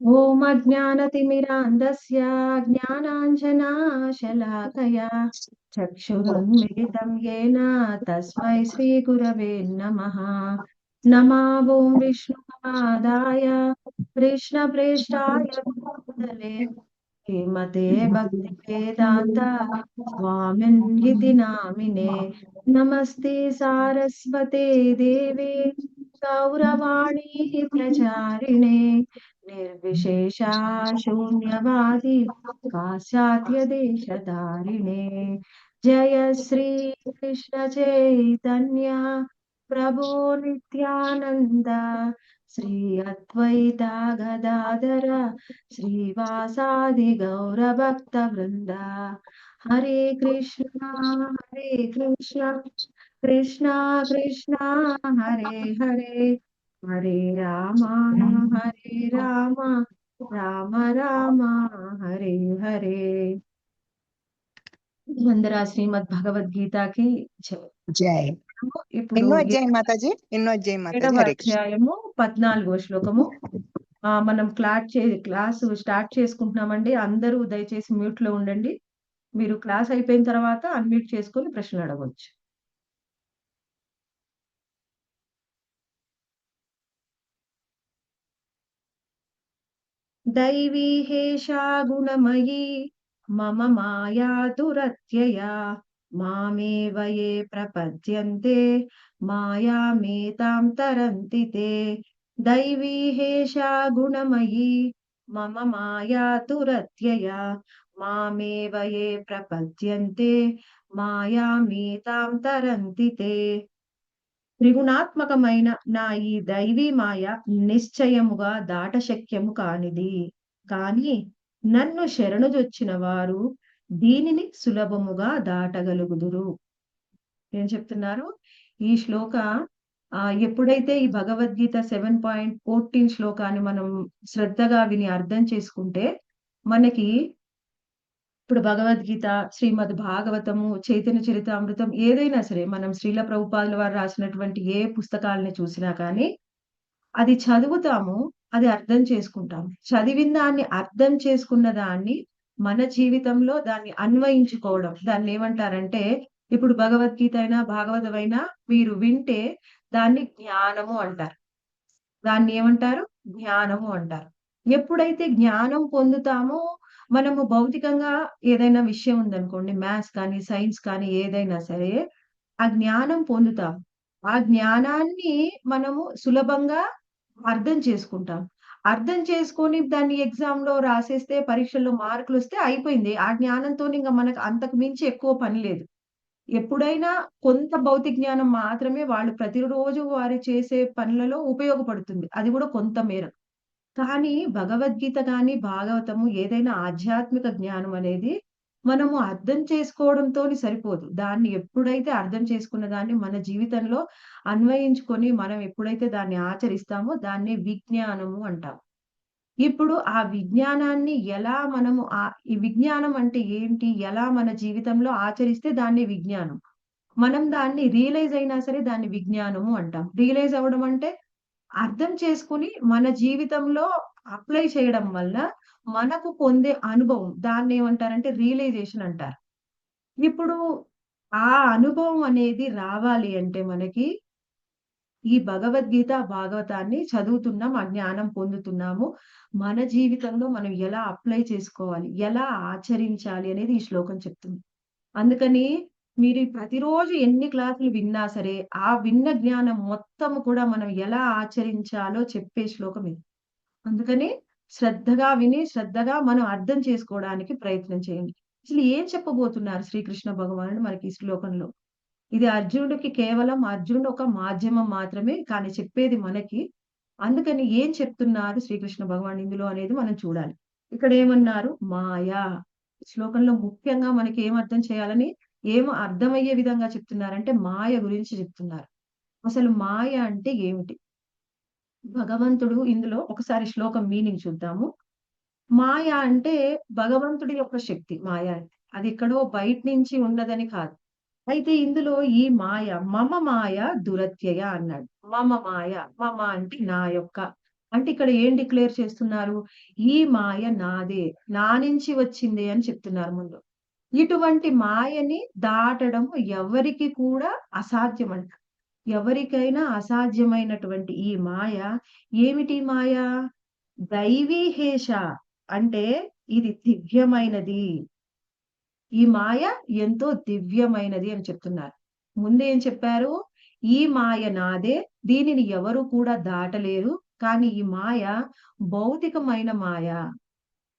ఓం అజ్ఞానతిమిరాంధస్య జ్ఞానాంజనాశలాకయా చక్షురున్మిలితం యేన తస్మై శ్రీగురవే నమః. నమో ఓం విష్ణుపాదాయ కృష్ణప్రేష్ఠాయ భూతలే శ్రీమతే భక్తి వేదాంత స్వామిన్ గితి నామినే. నమస్తే సారస్వతే దేవే గౌరవాణి ప్రచారిణే నిర్విశేష శూన్యవాది పాశ్చాత్య దేశధారిణే. జయ శ్రీ కృష్ణ చైతన్య ప్రభు నిత్యానంద శ్రీ అద్వైత గదాధర శ్రీవాసాది గౌర భక్త వృంద. హరే కృష్ణ కృష్ణ కృష్ణ హరే హరే హరే రామ రామ రామ హరే హరే. అందరూ శ్రీమద్ భగవద్గీతకి జై. ఇప్పుడు ఎన్నో అధ్యాయం మాతాజీ? ఎన్నో అధ్యాయం మాతాజీ? 7వ హరే కృష్ణ. అధ్యాయము 14వ శ్లోకము. మనం క్లాసు స్టార్ట్ చేసుకుంటున్నామండి. అందరూ దయచేసి మ్యూట్ లో ఉండండి. మీరు క్లాస్ అయిపోయిన తర్వాత అన్మ్యూట్ చేసుకొని ప్రశ్నలు అడగవచ్చు. दैवी हेषा गुणमयी मम माया दुरत्यया मामेव ये प्रपद्यन्ते मायामेतां तरन्ति ते. दैवी हेषा गुणमयी मम माया दुरत्यया मामेव ये प्रपद्यन्ते मायामेतां तरन्ति ते. త్రిగుణాత్మకమైన నా ఈ దైవీ మాయ నిశ్చయముగా దాటశక్యము కానిది. కాని నన్ను శరణుజొచ్చిన వారు దీనిని సులభముగా దాటగలుగుదురు. ఏం చెప్తున్నారు ఈ శ్లోక? ఎప్పుడైతే ఈ భగవద్గీత 7.14 శ్లోకాన్ని మనం శ్రద్ధగా విని అర్థం చేసుకుంటే మనకి ఇప్పుడు భగవద్గీత, శ్రీమద్ భాగవతము, చైతన్య చరితామృతం ఏదైనా సరే మనం శ్రీల ప్రభుపాదుల వారు రాసినటువంటి ఏ పుస్తకాలని చూసినా కానీ అది చదువుతాము, అది అర్థం చేసుకుంటాము. చదివిన దాన్ని అర్థం చేసుకున్న దాన్ని మన జీవితంలో దాన్ని అన్వయించుకోవడం, దాన్ని ఏమంటారంటే ఇప్పుడు భగవద్గీత అయినా భాగవతమైనా మీరు వింటే దాన్ని జ్ఞానము అంటారు. దాన్ని ఏమంటారు? జ్ఞానము అంటారు. ఎప్పుడైతే జ్ఞానం పొందుతామో మనము భౌతికంగా ఏదైనా విషయం ఉందనుకోండి, మ్యాథ్స్ కానీ సైన్స్ కానీ ఏదైనా సరే ఆ జ్ఞానం పొందుతాం. ఆ జ్ఞానాన్ని మనము సులభంగా అర్థం చేసుకుంటాం. అర్థం చేసుకొని దాన్ని ఎగ్జామ్ లో రాసేస్తే పరీక్షల్లో మార్కులు వస్తే అయిపోయింది. ఆ జ్ఞానంతో ఇంకా మనకు అంతకు మించి ఎక్కువ పని లేదు. ఎప్పుడైనా కొంత భౌతిక జ్ఞానం మాత్రమే వాళ్ళు ప్రతిరోజు వారు చేసే పనులలో ఉపయోగపడుతుంది. అది కూడా కొంత మేర. కానీ భగవద్గీత గాని, భాగవతము ఏదైనా ఆధ్యాత్మిక జ్ఞానం అనేది మనము అర్థం చేసుకోవడంతోని సరిపోదు. దాన్ని ఎప్పుడైతే అర్థం చేసుకున్న దాన్ని మన జీవితంలో అన్వయించుకొని మనం ఎప్పుడైతే దాన్ని ఆచరిస్తామో దాన్ని విజ్ఞానము అంటాం. ఇప్పుడు ఆ విజ్ఞానాన్ని ఎలా మనము ఈ విజ్ఞానం అంటే ఏంటి? ఎలా మన జీవితంలో ఆచరిస్తే దాన్ని విజ్ఞానం. మనం దాన్ని రియలైజ్ అయినా సరే దాన్ని విజ్ఞానము అంటాం. రియలైజ్ అవ్వడం అంటే అర్థం చేసుకొని మన జీవితంలో అప్లై చేయడం వల్ల మనకు పొందే అనుభవం దాన్నేమంటారంటే రియలైజేషన్ అంటారు. ఇప్పుడు ఆ అనుభవం అనేది రావాలి అంటే మనకి ఈ భగవద్గీత, భాగవతాన్ని చదువుతున్నాం, ఆ జ్ఞానం పొందుతున్నాము. మన జీవితంలో మనం ఎలా అప్లై చేసుకోవాలి, ఎలా ఆచరించాలి అనేది ఈ శ్లోకం చెప్తుంది. అందుకని మీరు ప్రతిరోజు ఎన్ని క్లాసులు విన్నా సరే, ఆ విన్న జ్ఞానం మొత్తం కూడా మనం ఎలా ఆచరించాలో చెప్పే శ్లోకం ఇది. అందుకని శ్రద్ధగా విని, శ్రద్ధగా మనం అర్థం చేసుకోవడానికి ప్రయత్నం చేయండి. అసలు ఏం చెప్పబోతున్నారు శ్రీకృష్ణ భగవానుడు మనకి ఈ శ్లోకంలో? ఇది అర్జునుడికి కేవలం అర్జునుడు ఒక మాధ్యమం మాత్రమే. కానీ చెప్పేది మనకి. అందుకని ఏం చెప్తున్నారు శ్రీకృష్ణ భగవానుడు ఇందులో అనేది మనం చూడాలి. ఇక్కడ ఏమన్నారు? మాయ. శ్లోకంలో ముఖ్యంగా మనకి ఏం అర్థం చేయాలని, ఏం అర్థమయ్యే విధంగా చెప్తున్నారంటే మాయ గురించి చెప్తున్నారు. అసలు మాయ అంటే ఏమిటి? భగవంతుడు ఇందులో ఒకసారి శ్లోకం మీనింగ్ చూద్దాము. మాయ అంటే భగవంతుడి యొక్క శక్తి మాయ అంటే. అది ఎక్కడో బయట నుంచి ఉన్నదని కాదు. అయితే ఇందులో ఈ మాయ మమ మాయ దురత్యయ అన్నాడు. మమ మాయ, మమ అంటే నా యొక్క, అంటే ఇక్కడ ఏం డిక్లేర్ చేస్తున్నారు? ఈ మాయ నాదే. నా నుంచి వచ్చిందే అని చెప్తున్నారు ముందు. ఇటువంటి మాయని దాటడం ఎవరికి కూడా అసాధ్యమంట. ఎవరికైనా అసాధ్యమైనటువంటి ఈ మాయ ఏమిటి మాయ? దైవీహేష అంటే ఇది దివ్యమైనది. ఈ మాయ ఎంతో దివ్యమైనది అని చెప్తున్నారు. ముందేం చెప్పారు? ఈ మాయ నాదే. దీనిని ఎవరు కూడా దాటలేరు. కానీ ఈ మాయ భౌతికమైన మాయ.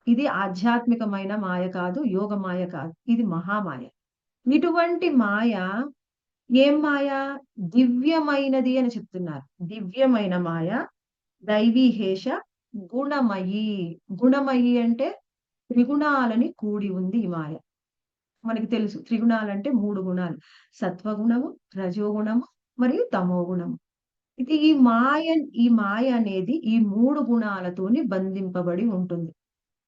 ఇది ఆధ్యాత్మికమైన మాయ కాదు. యోగ మాయ కాదు. ఇది మహామాయ. ఇటువంటి మాయ ఏం మాయ? దివ్యమైనది అని చెప్తున్నారు. దివ్యమైన మాయ, దైవీహేష, గుణమయీ. గుణమయీ అంటే త్రిగుణాలని కూడి ఉంది ఈ మాయ. మనకి తెలుసు త్రిగుణాలంటే 3 గుణాలు. సత్వగుణము, రజోగుణము మరియు తమోగుణము. ఇది ఈ మాయ అనేది ఈ 3 గుణాలతోని బంధింపబడి ఉంటుంది.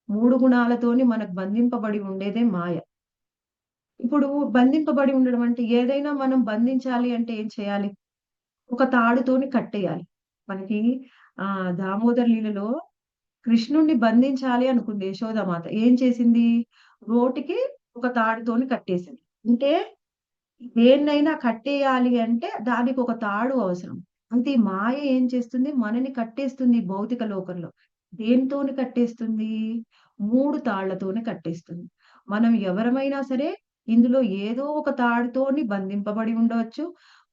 3 గుణాలతోని మనకు బంధింపబడి ఉండేదే మాయ. ఇప్పుడు బంధింపబడి ఉండడం అంటే ఏదైనా మనం బంధించాలి అంటే ఏం చేయాలి? ఒక తాడుతోని కట్టేయాలి. మనకి దామోదర లీలలో కృష్ణుడిని బంధించాలి అనుకుంది యశోదామాత. ఏం చేసింది? రోటికి ఒక తాడుతోని కట్టేసింది. అంటే దేన్నైనా కట్టేయాలి అంటే దానికి ఒక తాడు అవసరం. అంటే ఈ మాయ ఏం చేస్తుంది? మనని కట్టేస్తుంది ఈ భౌతిక లోకంలో. దేనితోని కట్టేస్తుంది? 3 తాళ్లతోని కట్టేస్తుంది. మనం ఎవరమైనా సరే ఇందులో ఏదో ఒక తాడుతోని బంధింపబడి ఉండవచ్చు.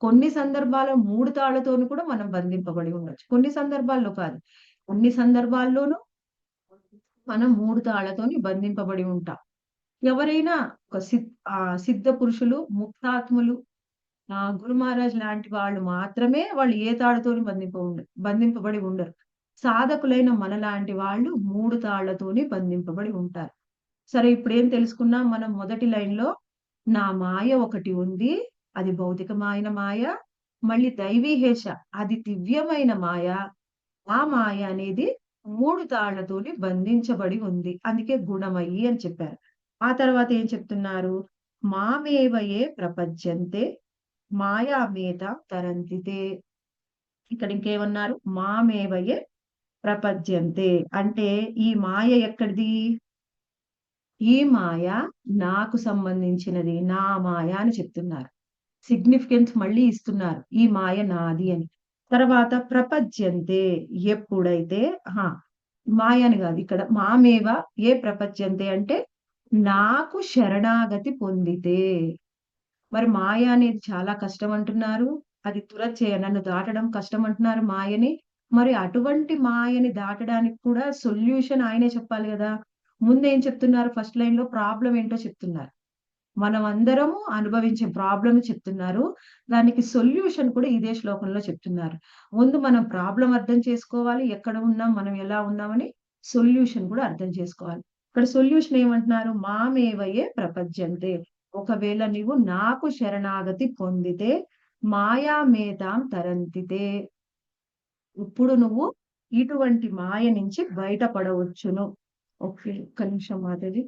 కొన్ని సందర్భాల్లో 3 తాళ్లతోని కూడా మనం బంధింపబడి ఉండొచ్చు. కొన్ని సందర్భాల్లో కాదు. అన్ని సందర్భాల్లోనూ మనం 3 తాళ్లతోని బంధింపబడి ఉంటాం. ఎవరైనా ఒక సిద్ధ పురుషులు, ముక్తాత్ములు, గురు మహారాజ్ లాంటి వాళ్ళు మాత్రమే వాళ్ళు ఏ తాడుతోని బంధింపబడి ఉండరు. సాధకులైన మనలాంటి వాళ్ళు 3 తాళ్లతోని బంధింపబడి ఉంటారు. సరే ఇప్పుడేం తెలుసుకున్నాం మనం మొదటి లైన్‌లో నా మాయ ఒకటి ఉంది. అది భౌతికమైన మాయ. మళ్ళీ దైవీహేష అది దివ్యమైన మాయ. ఆ మాయ అనేది 3 తాళ్లతోని బంధించబడి ఉంది. అందుకే గుణమయి అని చెప్పారు. ఆ తర్వాత ఏం చెప్తున్నారు? మామేవయే ప్రపద్యంతే మాయామేత తరంతితే. ఇక్కడ ఇంకేమన్నారు? మామేవయే ప్రపద్యంతే. అంటే ఈ మాయ ఎక్కడిది? ఈ మాయ నాకు సంబంధించినది. నా మాయ అని చెప్తున్నారు. సిగ్నిఫికెన్స్ మళ్ళీ ఇస్తున్నారు. ఈ మాయ నాది అని. తర్వాత ప్రపద్యంతే ఎప్పుడైతే మాయ అని గాదు. ఇక్కడ మామేవ ఏ ప్రపద్యంతే అంటే నాకు శరణాగతి పొందితే. మరి మాయ అనేది చాలా కష్టం అంటున్నారు. అది నన్ను దాటడం కష్టం అంటున్నారు మాయని. మరి అటువంటి మాయని దాటడానికి కూడా సొల్యూషన్ ఆయనే చెప్పాలి గదా! ముందేం చెప్తున్నారు ఫస్ట్ లైన్‌లో ప్రాబ్లమ్ ఏంటో చెప్తున్నారు. మనమందరము అనుభవించే ప్రాబ్లమ్ చెప్తున్నారు. దానికి సొల్యూషన్ కూడా ఇదే శ్లోకంలో చెప్తున్నారు. ముందు మనం ప్రాబ్లమ్ అర్థం చేసుకోవాలి. ఎక్కడ ఉన్నాం? మనం ఎలా ఉన్నామని సొల్యూషన్ కూడా అర్థం చేసుకోవాలి. ఇక్కడ సొల్యూషన్ ఏమంటున్నారు? మామేవయే ప్రపద్యంతే. ఒకవేళ నీవు నాకు శరణాగతి పొందితే మాయామేతాం తరంతితే. ఇప్పుడు నువ్వు ఇటువంటి మాయ నుంచి బయటపడవచ్చును. ఒక్క నిమిషం మాతాజీ.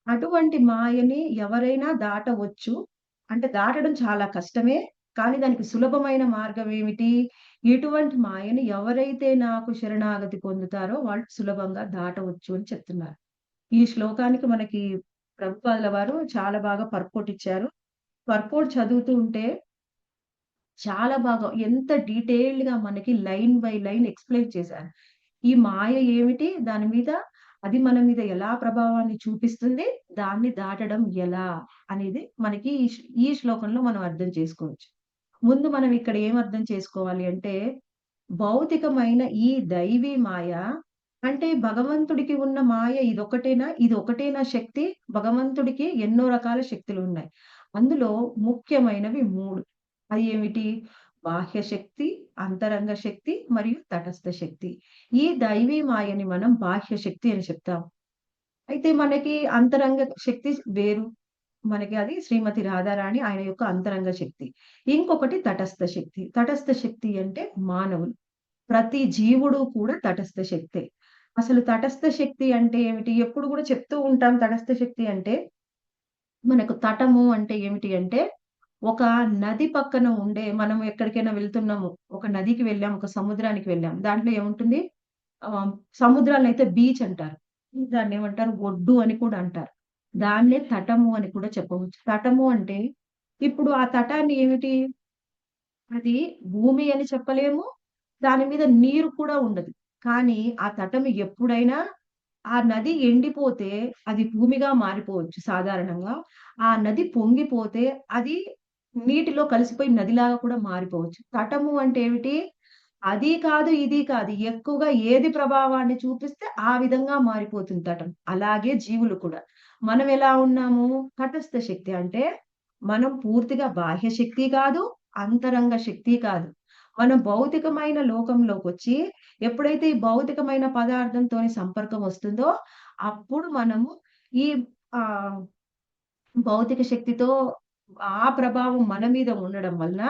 అటువంటి మాయని ఎవరైనా దాటవచ్చు. అంటే దాటడం చాలా కష్టమే. కానీ దానికి సులభమైన మార్గం ఏమిటి? ఇటువంటి మాయని ఎవరైతే నాకు శరణాగతి పొందుతారో వాళ్ళు సులభంగా దాటవచ్చు అని చెప్తున్నారు. ఈ శ్లోకానికి మనకి ప్రభుపాదుల వారు చాలా బాగా పర్పోర్ట్ ఇచ్చారు. పర్పోర్ట్ చదువుతూ ఉంటే చాలా బాగా ఎంత డీటెయిల్డ్‌గా మనకి లైన్ బై లైన్ ఎక్స్‌ప్లెయిన్ చేశారు. ఈ మాయ ఏమిటి? దాని మీద అది మన మీద ఎలా ప్రభావాన్ని చూపిస్తుంది? దాన్ని దాటడం ఎలా? అనేది మనకి ఈ శ్లోకంలో మనం అర్థం చేసుకోవచ్చు. ముందు మనం ఇక్కడ ఏం అర్థం చేసుకోవాలి అంటే, భౌతికమైన ఈ దైవీ మాయ అంటే భగవంతుడికి ఉన్న మాయ ఇదొక్కటేనా? ఇదొక్కటేనా శక్తి? భగవంతుడికి ఎన్నో రకాల శక్తులున్నాయి. అందులో ముఖ్యమైనవి 3. అవి ఏమిటి? బాహ్య శక్తి, అంతరంగ శక్తి మరియు తటస్థ శక్తి. ఈ దైవీ మాయని మనం బాహ్య శక్తి అని చెప్తాం. అయితే మనకి అంతరంగ శక్తి వేరు. మనకి అది శ్రీమతి రాధారాణి ఆయన యొక్క అంతరంగ శక్తి. ఇంకొకటి తటస్థ శక్తి. తటస్థ శక్తి అంటే మానవులు. ప్రతి జీవుడు కూడా తటస్థ శక్తే. అసలు తటస్థ శక్తి అంటే ఏమిటి? ఎప్పుడు గూడా చెప్తూ ఉంటాం తటస్థ శక్తి అంటే, మనకు తటము అంటే ఏమిటి అంటే, ఒక నది పక్కన ఉండే మనం ఎక్కడికైనా వెళ్తున్నాము. ఒక నదికి వెళ్ళాం, ఒక సముద్రానికి వెళ్ళాం. దాంట్లో ఏముంటుంది? ఆహ్, సముద్రాన్నయితే బీచ్ అంటారు. దాన్నేమంటారు? ఒడ్డు అని కూడా అంటారు. దాన్నే తటము అని కూడా చెప్పవచ్చు. తటము అంటే, ఇప్పుడు ఆ తటాన్ని ఏమిటి? అది భూమి అని చెప్పలేము. దాని మీద నీరు కూడా ఉండదు. కానీ ఆ తటం ఎప్పుడైనా ఆ నది ఎండిపోతే అది భూమిగా మారిపోవచ్చు సాధారణంగా. ఆ నది పొంగిపోతే అది నీటిలో కలిసిపోయి నదిలాగా కూడా మారిపోవచ్చు. తటము అంటే ఏమిటి? అది కాదు, ఇది కాదు. ఎక్కువగా ఏది ప్రభావాన్ని చూపిస్తే ఆ విధంగా మారిపోతుంది తటం. అలాగే జీవులు కూడా. మనం ఎలా ఉన్నాము? తటస్థ శక్తి అంటే మనం పూర్తిగా బాహ్య శక్తి కాదు, అంతరంగ శక్తి కాదు. మనం భౌతికమైన లోకంలోకొచ్చి ఎప్పుడైతే ఈ భౌతికమైన పదార్థంతోని సంపర్కం వస్తుందో, అప్పుడు మనము ఈ ఆహ్, భౌతిక శక్తితో ఆ ప్రభావం మన మీద ఉండడం వలన,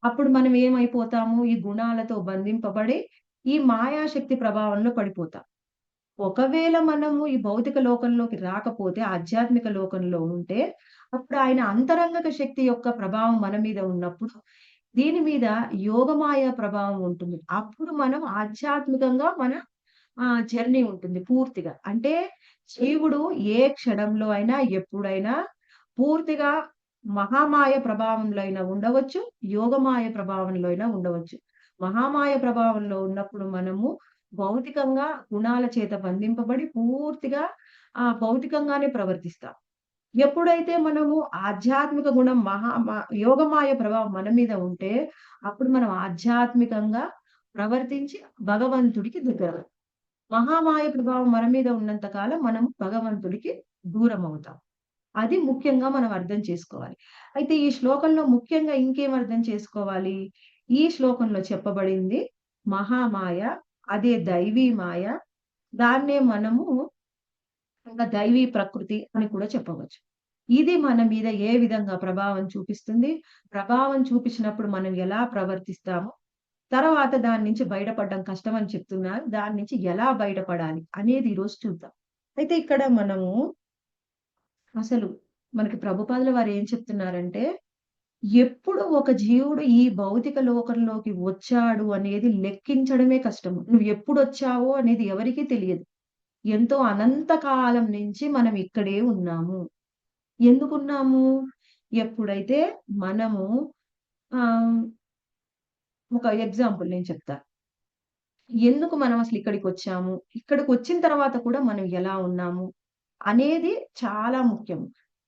అప్పుడు మనం ఏమైపోతాము? ఈ గుణాలతో బంధింపబడి, ఈ మాయాశక్తి ప్రభావంలో పడిపోతాం. ఒకవేళ మనము ఈ భౌతిక లోకంలోకి రాకపోతే, ఆధ్యాత్మిక లోకంలో ఉంటే, అప్పుడు ఆయన అంతరంగక శక్తి యొక్క ప్రభావం మన మీద ఉన్నప్పుడు, దీని మీద యోగమాయ ప్రభావం ఉంటుంది. అప్పుడు మనం ఆధ్యాత్మికంగా మన జర్నీ ఉంటుంది పూర్తిగా. అంటే జీవుడు ఏ క్షణంలో అయినా, ఎప్పుడైనా పూర్తిగా మహామాయ ప్రభావంలో అయినా ఉండవచ్చు, యోగమాయ ప్రభావంలో అయినా ఉండవచ్చు. మహామాయ ప్రభావంలో ఉన్నప్పుడు మనము భౌతికంగా గుణాల చేత బంధింపబడి పూర్తిగా భౌతికంగానే ప్రవర్తిస్తాం. ఎప్పుడైతే మనము ఆధ్యాత్మిక గుణం యోగమాయ ప్రభావం మన మీద ఉంటే, అప్పుడు మనం ఆధ్యాత్మికంగా ప్రవర్తించి భగవంతుడికి దగ్గరవుతాం. మహామాయ ప్రభావం మన మీద ఉన్నంత కాలం మనం భగవంతుడికి దూరమవుతాం. అది ముఖ్యంగా మనం అర్థం చేసుకోవాలి. అయితే ఈ శ్లోకంలో ముఖ్యంగా ఇంకేం అర్థం చేసుకోవాలి? ఈ శ్లోకంలో చెప్పబడింది మహామాయ, అదే దైవీ మాయ. దాన్నే మనము ఇంకా దైవీ ప్రకృతి అని కూడా చెప్పవచ్చు. ఇది మన మీద ఏ విధంగా ప్రభావం చూపిస్తుంది? ప్రభావం చూపించినప్పుడు మనం ఎలా ప్రవర్తిస్తాము? తర్వాత దాని నుంచి బయటపడడం కష్టమని చెప్తున్నారు. దాని నుంచి ఎలా బయటపడాలి అనేది ఈరోజు చూద్దాం. అయితే ఇక్కడ మనము అసలు మనకి ప్రభుపాదుల వారు ఏం చెప్తున్నారంటే, ఎప్పుడు ఒక జీవుడు ఈ భౌతిక లోకంలోకి వచ్చాడు అనేది లెక్కించడమే కష్టము. నువ్వు ఎప్పుడొచ్చావో అనేది ఎవరికీ తెలియదు. ఎంతో అనంత కాలం నుంచి మనం ఇక్కడే ఉన్నాము. ఎందుకున్నాము? ఎప్పుడైతే మనము ఆహ్, ఒక ఎగ్జాంపుల్ నేను చెప్తా. ఎందుకు మనం అసలు ఇక్కడికొచ్చాము? ఇక్కడికొచ్చిన తర్వాత కూడా మనం ఎలా ఉన్నాము? అనేది చాలా ముఖ్యం.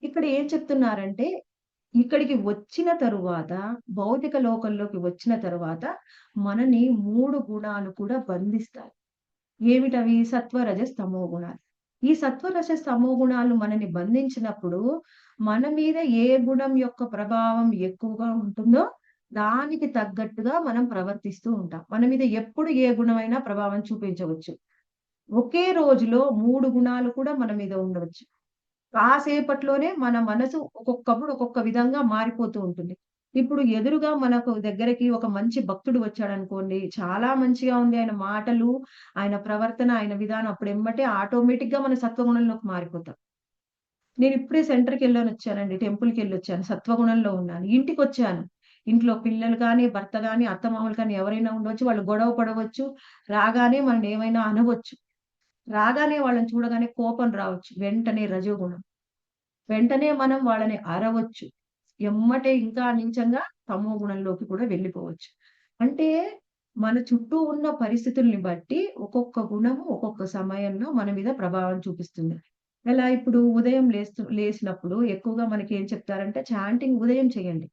ఇక్కడ ఏం చెప్తున్నారంటే, ఇక్కడికి వచ్చిన తరువాత, భౌతిక లోకంలోకి వచ్చిన తరువాత, మనని 3 గుణాలు కూడా బంధిస్తాయి. ఏమిటవి? సత్వ, రజస్, తమో గుణాలు. ఈ సత్వ, రజస్, తమో గుణాలు మనని బంధించినప్పుడు, మన మీద ఏ గుణం యొక్క ప్రభావం ఎక్కువగా ఉంటుందో, దానికి తగ్గట్టుగా మనం ప్రవర్తిస్తూ ఉంటాం. మన మీద ఎప్పుడు ఏ గుణమైనా ప్రభావం చూపించవచ్చు. ఒకే రోజులో 3 గుణాలు కూడా మన మీద ఉండవచ్చు. కాసేపట్లోనే మన మనసు ఒక్కొక్కప్పుడు ఒక్కొక్క విధంగా మారిపోతూ ఉంటుంది. ఇప్పుడు ఎదురుగా మనకు దగ్గరకి ఒక మంచి భక్తుడు వచ్చాడనుకోండి. చాలా మంచిగా ఉంది ఆయన మాటలు, ఆయన ప్రవర్తన, ఆయన విధానం. అప్పుడు ఎమ్మటే ఆటోమేటిక్‌గా మన సత్వగుణంలోకి మారిపోతాం. నేనిప్పుడే సెంటర్‌కెళ్ళొనొచ్చానండి. టెంపుల్‌కెళ్ళొచ్చాను. సత్వగుణంలో ఉన్నాను. ఇంటికొచ్చాను. ఇంట్లో పిల్లలు గాని, భర్త గాని, అత్తమామలు కానీ ఎవరైనా ఉండవచ్చు. వాళ్ళు గొడవ పడవచ్చు. రాగానే మనల్ని ఏమైనా అనవచ్చు. రాగానే వాళ్ళని చూడగానే కోపం రావచ్చు. వెంటనే రజోగుణం. వెంటనే మనం వాళ్ళని అరవచ్చు. ఎమ్మటే ఇంకా నీచంగా తమో గుణంలోకి కూడా వెళ్ళిపోవచ్చు. అంటే మన చుట్టూ ఉన్న పరిస్థితుల్ని బట్టి ఒక్కొక్క గుణము ఒక్కొక్క సమయంలో మన మీద ప్రభావం చూపిస్తుంది. ఎలా ఇప్పుడు ఉదయం లేసినప్పుడు ఎక్కువగా మనకేం చెప్తారంటే చాంటింగ్ ఉదయం చేయండి.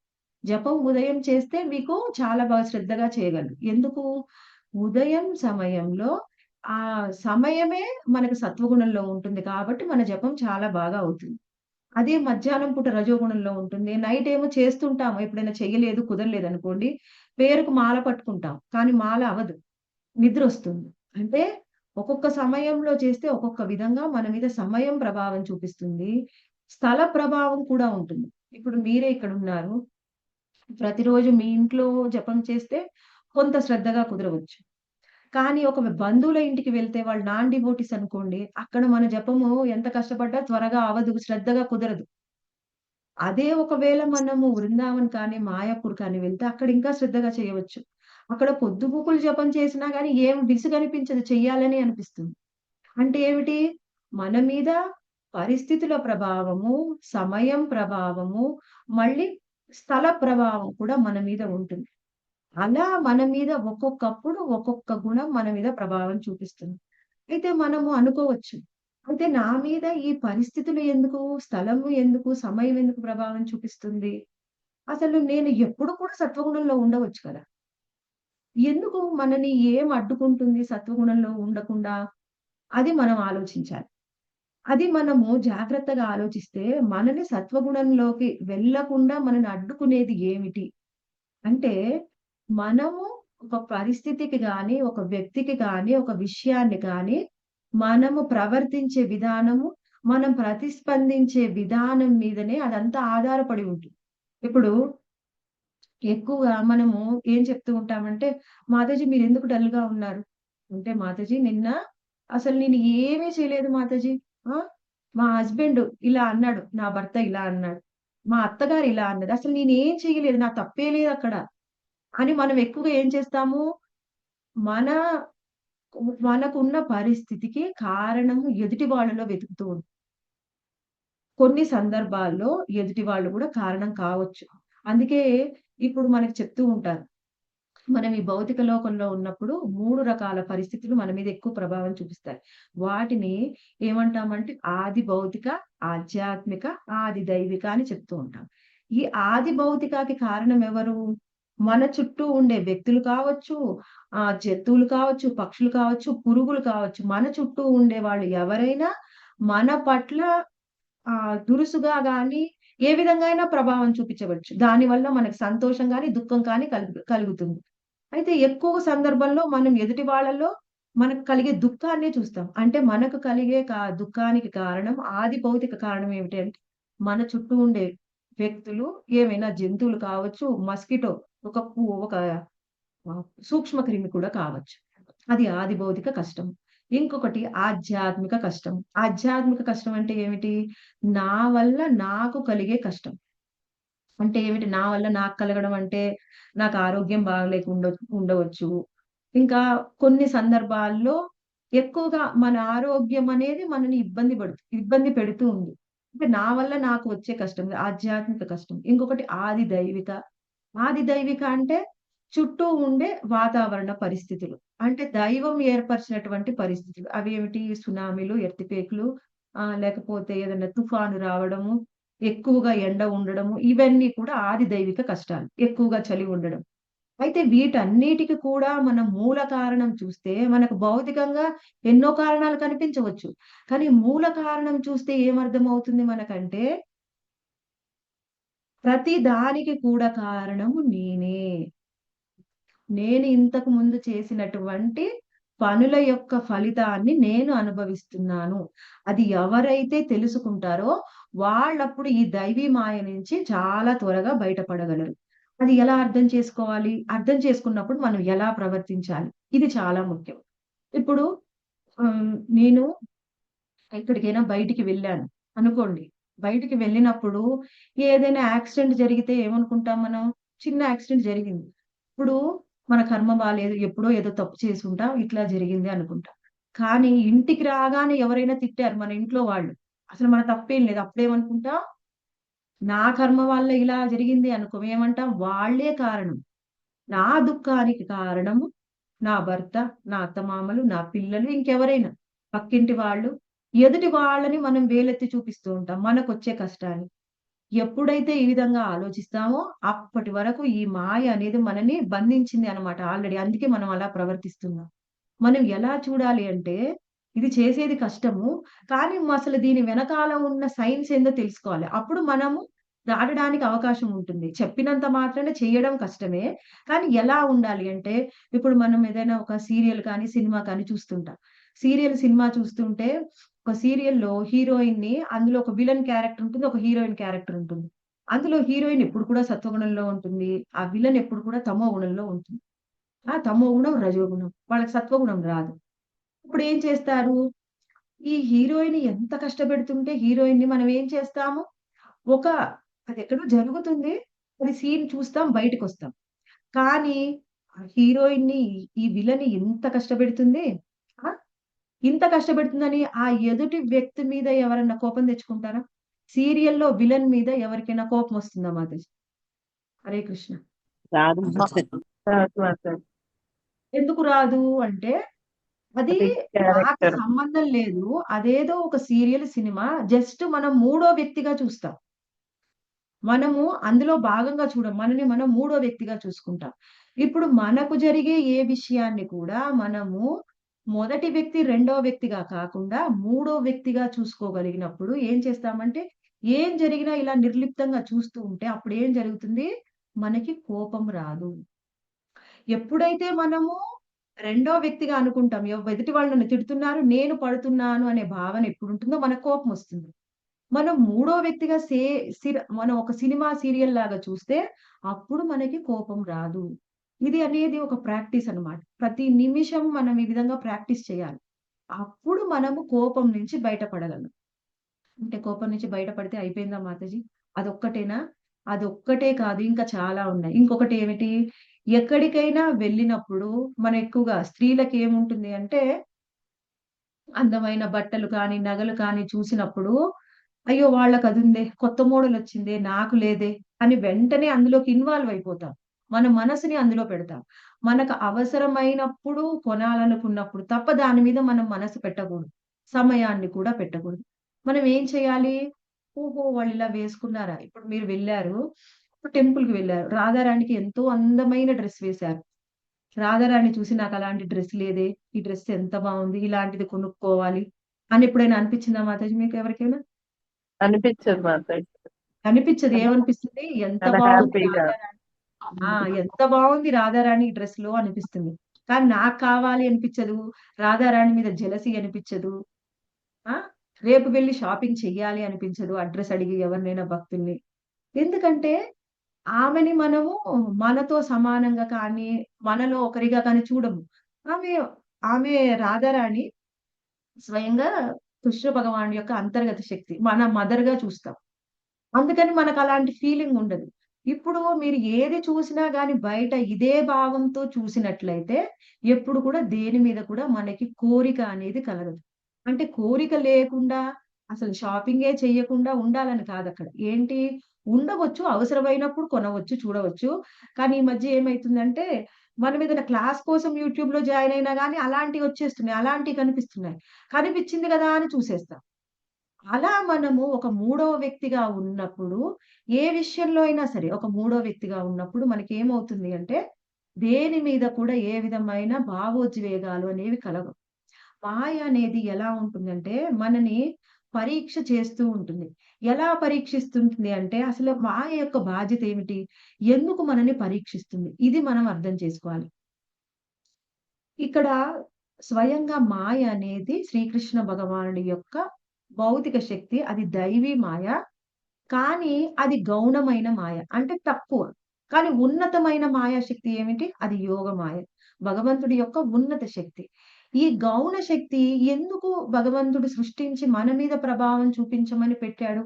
జపం ఉదయం చేస్తే మీకు చాలా బాగా శ్రద్ధగా చేయగలరు. ఎందుకు? ఉదయం సమయంలో ఆ సమయమే మనకు సత్వగుణంలో ఉంటుంది కాబట్టి మన జపం చాలా బాగా అవుతుంది. అదే మధ్యాహ్నం పూట రజోగుణంలో ఉంటుంది. నైట్ ఏమో చేస్తుంటాము. ఎప్పుడైనా చెయ్యలేదు, కుదరలేదనుకోండి, పేరుకు మాల పట్టుకుంటాం. కానీ మాల అవ్వదు. నిద్రొస్తుంది. అంటే ఒక్కొక్క సమయంలో చేస్తే ఒక్కొక్క విధంగా మన మీద సమయం ప్రభావం చూపిస్తుంది. స్థల ప్రభావం కూడా ఉంటుంది. ఇప్పుడు మీరే ఇక్కడున్నారు. ప్రతిరోజు మీ ఇంట్లో జపం చేస్తే కొంత శ్రద్ధగా కుదరవచ్చు. కానీ ఒక బంధువుల ఇంటికి వెళ్తే వాళ్ళు నాన్ డివోటీస్ అనుకోండి. అక్కడ మన జపము ఎంత కష్టపడ్డా త్వరగా అవ్వదు. శ్రద్ధగా కుదరదు. అదే ఒకవేళ మనము వృందావన్ కానీ, మాయాపూర్ కానీ వెళ్తే అక్కడ ఇంకా శ్రద్ధగా చేయవచ్చు. అక్కడ పొద్దుగూకులు జపం చేసినా గాని ఏం విసుగనిపించదు. చెయ్యాలని అనిపిస్తుంది. అంటే ఏమిటి? మన మీద పరిస్థితుల ప్రభావము, సమయం ప్రభావము, మళ్ళీ స్థల ప్రభావం కూడా మన మీద ఉంటుంది. అలా మన మీద ఒక్కొక్కప్పుడు ఒక్కొక్క గుణం మన మీద ప్రభావం చూపిస్తుంది. అయితే మనము అనుకోవచ్చు. అయితే నా మీద ఈ పరిస్థితులు ఎందుకు, స్థలము ఎందుకు, సమయం ఎందుకు ప్రభావం చూపిస్తుంది? అసలు నేను ఎప్పుడు కూడా సత్వగుణంలో ఉండవచ్చు కదా! ఎందుకు మనని ఏం అడ్డుకుంటుంది సత్వగుణంలో ఉండకుండా? అది మనం ఆలోచించాలి. అది మనము జాగ్రత్తగా ఆలోచిస్తే మనని సత్వగుణంలోకి వెళ్ళకుండా మనని అడ్డుకునేది ఏమిటి? అంటే మనము ఒక పరిస్థితికి గాని, ఒక వ్యక్తికి గాని, ఒక విషయాన్ని గాని మనము ప్రవర్తించే విధానము, మనం ప్రతిస్పందించే విధానం మీదనే అదంతా ఆధారపడి ఉంటుంది. ఇప్పుడు ఎక్కువగా మనము ఏం చెప్తూ ఉంటామంటే, "మాతాజీ మీరెందుకు డల్‌గా ఉన్నారు?" అంటే, "మాతాజీ నిన్న అసలు నేను ఏమీ చేయలేదు మాతాజీ. ఆ! మా హస్బెండ్ ఇలా అన్నాడు. నా భర్త ఇలా అన్నాడు. మా అత్తగారు ఇలా అన్నది. అసలు నేనేం చేయలేదు. నా తప్పే లేదక్కడ." అని మనం ఎక్కువగా ఏం చేస్తాము? మన మనకున్న పరిస్థితికి కారణము ఎదుటి వాళ్ళలో వెతుకుతూ ఉంటాం. కొన్ని సందర్భాల్లో ఎదుటి వాళ్ళు గూడా కారణం కావచ్చు. అందుకే ఇప్పుడు మనకు చెప్తూ ఉంటారు. మనం ఈ భౌతిక లోకంలో ఉన్నప్పుడు 3 రకాల పరిస్థితులు మన మీద ఎక్కువ ప్రభావం చూపిస్తాయి. వాటిని ఏమంటామంటే ఆది భౌతిక, ఆధ్యాత్మిక, ఆది దైవిక అని చెప్తూ ఉంటాం. ఈ ఆది భౌతికకి కారణం ఎవరు? మన చుట్టూ ఉండే వ్యక్తులు కావచ్చు, జంతువులు కావచ్చు, పక్షులు కావచ్చు, పురుగులు కావచ్చు. మన చుట్టూ ఉండే వాళ్ళు ఎవరైనా మన పట్ల దురుసుగా గాని, ఏ విధంగా అయినా ప్రభావం చూపించవచ్చు. దానివల్ల మనకు సంతోషం గాని, దుఃఖం కానీ కలుగుతుంది. అయితే ఎక్కువ సందర్భంలో మనం ఎదుటి వాళ్ళలో మనకు కలిగే దుఃఖాన్నే చూస్తాం. అంటే మనకు కలిగే దుఃఖానికి కారణం ఆది భౌతిక కారణం ఏమిటి అంటే, మన చుట్టూ ఉండే వ్యక్తులు, ఏమైనా జంతువులు కావచ్చు, మస్కిటో ఒక సూక్ష్మ క్రిమి కూడా కావచ్చు. అది ఆది భౌతిక కష్టం. ఇంకొకటి ఆధ్యాత్మిక కష్టం. ఆధ్యాత్మిక కష్టం అంటే ఏమిటి? నా వల్ల నాకు కలిగే కష్టం. అంటే ఏమిటి? నా వల్ల నాకు కలగడం అంటే, నాకు ఆరోగ్యం ఉండవచ్చు. ఇంకా కొన్ని సందర్భాల్లో ఎక్కువగా మన ఆరోగ్యం అనేది మనని ఇబ్బంది పెడుతూ ఉంది. అంటే నా వల్ల నాకు వచ్చే కష్టం. ఆధ్యాత్మిక కష్టం. ఇంకొకటి ఆది దైవిక. ఆది దైవిక అంటే చుట్టూ ఉండే వాతావరణ పరిస్థితులు. అంటే దైవం ఏర్పరిచినటువంటి పరిస్థితులు. అవేమిటి? సునామీలు, ఎర్త్‌క్వేక్‌లు, లేకపోతే ఏదైనా తుఫాను రావడము, ఎక్కువగా ఎండ ఉండడము, ఇవన్నీ కూడా ఆది దైవిక కష్టాలు. ఎక్కువగా చలి ఉండడం. అయితే వీటన్నిటికి కూడా మనం మూల కారణం చూస్తే మనకు భౌతికంగా ఎన్నో కారణాలు కనిపించవచ్చు. కానీ మూల కారణం చూస్తే ఏమర్థమవుతుంది మనకంటే, ప్రతి దానికి కూడా కారణము నేనే. నేను ఇంతకు ముందు చేసినటువంటి పనుల యొక్క ఫలితాన్ని నేను అనుభవిస్తున్నాను. అది ఎవరైతే తెలుసుకుంటారో వాళ్ళప్పుడు ఈ దైవీ మాయ నుంచి చాలా త్వరగా బయటపడగలరు. అది ఎలా అర్థం చేసుకోవాలి? అర్థం చేసుకున్నప్పుడు మనం ఎలా ప్రవర్తించాలి? ఇది చాలా ముఖ్యం. ఇప్పుడు నేను ఎక్కడికైనా బయటికి వెళ్ళాను అనుకోండి. బయటికి వెళ్ళినప్పుడు ఏదైనా యాక్సిడెంట్ జరిగితే ఏమనుకుంటాం మనం? చిన్న యాక్సిడెంట్ జరిగింది. ఇప్పుడు మన కర్మ బాలేదు. ఎప్పుడో ఏదో తప్పు చేసుంటాం. ఇట్లా జరిగింది అనుకుంటాం. కానీ ఇంటికి రాగానే ఎవరైనా తిట్టారు మన ఇంట్లో వాళ్ళు. అసలు మన తప్పేం లేదు. అప్పుడేమనుకుంటాం? నా కర్మ వల్ల ఇలా జరిగింది అనుకోం. ఏమంటాం? వాళ్ళే కారణం. నా దుఃఖానికి కారణము నా భర్త, నా అత్తమామలు, నా పిల్లలు, ఇంకెవరైనా. పక్కింటి వాళ్ళు. ఎదుటి వాళ్ళని మనం వేలెత్తి చూపిస్తూ ఉంటాం. మనకొచ్చే కష్టాన్ని. ఎప్పుడైతే ఈ విధంగా ఆలోచిస్తామో, అప్పటి వరకు ఈ మాయ అనేది మనని బంధించింది అన్నమాట ఆల్రెడీ. అందుకే మనం అలా ప్రవర్తిస్తున్నాం. మనం ఎలా చూడాలి అంటే, ఇది చేసేది కష్టము. కానీ అసలు దీని వెనకాల ఉన్న సైన్స్ ఏందో తెలుసుకోవాలి. అప్పుడు మనము దాటడానికి అవకాశం ఉంటుంది. చెప్పినంత మాత్రాన చేయడం కష్టమే. కానీ ఎలా ఉండాలి అంటే, ఇప్పుడు మనం ఏదైనా ఒక సీరియల్ కానీ, సినిమా కానీ చూస్తుంటాం. సినిమా చూస్తుంటే ఒక సీరియల్‌లో హీరోయిన్‌ని అందులో ఒక విలన్ క్యారెక్టర్ ఉంటుంది. ఒక హీరోయిన్ క్యారెక్టర్ ఉంటుంది. అందులో హీరోయిన్ ఎప్పుడు కూడా సత్వగుణంలో ఉంటుంది. ఆ విలన్ ఎప్పుడు కూడా తమో గుణంలో ఉంటుంది. తమో గుణం, రజోగుణం. వాళ్ళకి సత్వగుణం రాదు. ఇప్పుడేం చేస్తారు? ఈ హీరోయిన్ ఎంత కష్టపెడుతుంటే హీరోయిన్‌ని మనం ఏం చేస్తాము? ఒక అదెక్కడో జరుగుతుంది. అది సీన్ చూస్తాం, బయటికొస్తాం. కానీ ఆ హీరోయిన్‌ని ఈ విలన్ ఇంత కష్టపెడుతుంది. ఆ! ఇంత కష్టపెడుతుందని ఆ ఎదుటి వ్యక్తి మీద ఎవరన్నా కోపం తెచ్చుకుంటారా? సీరియల్‌లో విలన్ మీద ఎవరికైనా కోపమొస్తుందా మాతాజీ? హరే కృష్ణ. రాదు ఆహా. మాతాజీ. రాదు మాతాజీ. ఎందుకు రాదు అంటే, అది అది నాకు క్యారెక్టర్. సంబంధం లేదు. అదేదో ఒక సీరియల్, సినిమా జస్ట్ మనం మూడో వ్యక్తిగా చూస్తాం. మనము అందులో భాగంగా చూడం. మనని మనం మూడో వ్యక్తిగా చూసుకుంటాం. ఇప్పుడు మనకు జరిగే ఏ విషయాన్ని కూడా మనము మొదటి వ్యక్తి, రెండో వ్యక్తిగా కాకుండా మూడో వ్యక్తిగా చూసుకోగలిగినప్పుడు ఏం చేస్తామంటే, ఏం జరిగినా ఇలా నిర్లిప్తంగా చూస్తూ ఉంటే అప్పుడేం జరుగుతుంది? మనకి కోపం రాదు. ఎప్పుడైతే మనము రెండో వ్యక్తిగా అనుకుంటాం, ఎదుటి వాళ్ళు నన్ను తిడుతున్నారు, నేను పడుతున్నాను అనే భావన ఎప్పుడుంటుందో మనకు కోపమొస్తుంది. మనం మూడో వ్యక్తిగా మనం ఒక సినిమా, సీరియల్ లాగా చూస్తే అప్పుడు మనకి కోపం రాదు. ఇది అనేది ఒక ప్రాక్టీస్ అన్నమాట. ప్రతి నిమిషం మనం ఈ విధంగా ప్రాక్టీస్ చేయాలి. అప్పుడు మనము కోపం నుంచి బయటపడగలం. అంటే కోపం నుంచి బయటపడితే అయిపోయిందా మాతాజీ? అదొక్కటేనా? అదొక్కటే కాదు ఇంకా చాలా ఉన్నాయి. ఇంకొకటేమిటి? ఎక్కడికైనా వెళ్ళినప్పుడు మనం ఎక్కువగా స్త్రీలకేముంటుంది అంటే అందమైన బట్టలు కానీ, నగలు కానీ చూసినప్పుడు, అయ్యో! వాళ్ళకదుందే, కొత్త మోడలొచ్చిందే, నాకు లేదే అని వెంటనే అందులోకి ఇన్వాల్వ్ అయిపోతాం. మన మనసుని అందులో పెడతాం. మనకు అవసరమైనప్పుడు కొనాలనుకున్నప్పుడు తప్ప దాని మీద మనం మనసు పెట్టకూడదు. సమయాన్ని కూడా పెట్టకూడదు. మనం ఏం చేయాలి? ఓహో! వాళ్ళిలా వేసుకున్నారా? ఇప్పుడు మీరు వెళ్లారు. టెంపుల్‌కి వెళ్లారు. రాధారాణికి ఎంతో అందమైన డ్రెస్ వేశారు. రాధారాణి చూసి నాకలాంటి డ్రెస్ లేదే. ఈ డ్రెస్ ఎంత బావుంది. ఇలాంటిది కొనుక్కోవాలి అని ఎప్పుడైనా అనిపించిందా మాతాజీ మీకు ఎవరికైనా? అనిపించదు మాతాజీ. అనిపించదు. ఏమనిపిస్తుంది? ఎంత చాలా బావుంది హ్యాపీగా. రాధారాణి. ఎంత బావుంది రాధారాణి ఈ డ్రెస్‌లో అనిపిస్తుంది. కానీ నాకు కావాలి అనిపించదు. రాధారాణి మీద జెలసీ అనిపించదు. ఆ! రేపు వెళ్లి షాపింగ్ చెయ్యాలి అనిపించదు. అడ్రెస్ అడిగి ఎవరినైనా భక్తుల్ని. ఎందుకంటే ఆమెని మనము మనతో సమానంగా కానీ, మనలో ఒకరిగా కానీ చూడము. ఆమె, ఆమె రాధారాణి స్వయంగా కృష్ణ భగవానుడి యొక్క అంతర్గత శక్తి. మన మదర్‌గా చూస్తాం. అందుకని మనకలాంటి ఫీలింగ్ ఉండదు. ఇప్పుడు మీరు ఏది చూసినా గాని బయట ఇదే భావంతో చూసినట్లయితే, ఎప్పుడు కూడా దేని మీద కూడా మనకి కోరిక అనేది కలగదు. అంటే కోరిక లేకుండా అసలు షాపింగే చెయ్యకుండా ఉండాలని కాదక్కడ. ఏంటి ఉండవచ్చు, అవసరమైనప్పుడు కొనవచ్చు, చూడవచ్చు. కానీ ఈ మధ్య ఏమైతుందంటే, మనం ఏదైనా క్లాస్ కోసం యూట్యూబ్‌లో జాయిన్ అయినా గాని అలాంటివొచ్చేస్తున్నాయి. అలాంటివి కనిపిస్తున్నాయి. కనిపిచ్చింది గదా! అని చూసేస్తాం. అలా మనము ఒక మూడవ వ్యక్తిగా ఉన్నప్పుడు, ఏ విషయంలో అయినా సరే, ఒక మూడో వ్యక్తిగా ఉన్నప్పుడు మనకేమవుతుంది అంటే, దేని మీద కూడా ఏ విధమైన భావోద్వేగాలు అనేవి కలగవు. మాయ అనేది ఎలా ఉంటుందంటే, మనని పరీక్ష చేస్తూ ఉంటుంది. ఎలా పరీక్షిస్తుంటుంది అంటే, అసలు మాయ యొక్క బాధ్యత ఏమిటి? ఎందుకు మనని పరీక్షిస్తుంది? ఇది మనం అర్థం చేసుకోవాలి. ఇక్కడ స్వయంగా మాయ అనేది శ్రీకృష్ణ భగవానుడి యొక్క భౌతిక శక్తి. అది దైవీ మాయ. కానీ అది గౌణమైన మాయ. అంటే తక్కువ. కానీ ఉన్నతమైన మాయాశక్తి ఏమిటి? అది యోగ మాయ. భగవంతుడి యొక్క ఉన్నత శక్తి. ఈ గౌణ శక్తి ఎందుకు భగవంతుడు సృష్టించి మన మీద ప్రభావం చూపించమని పెట్టాడు?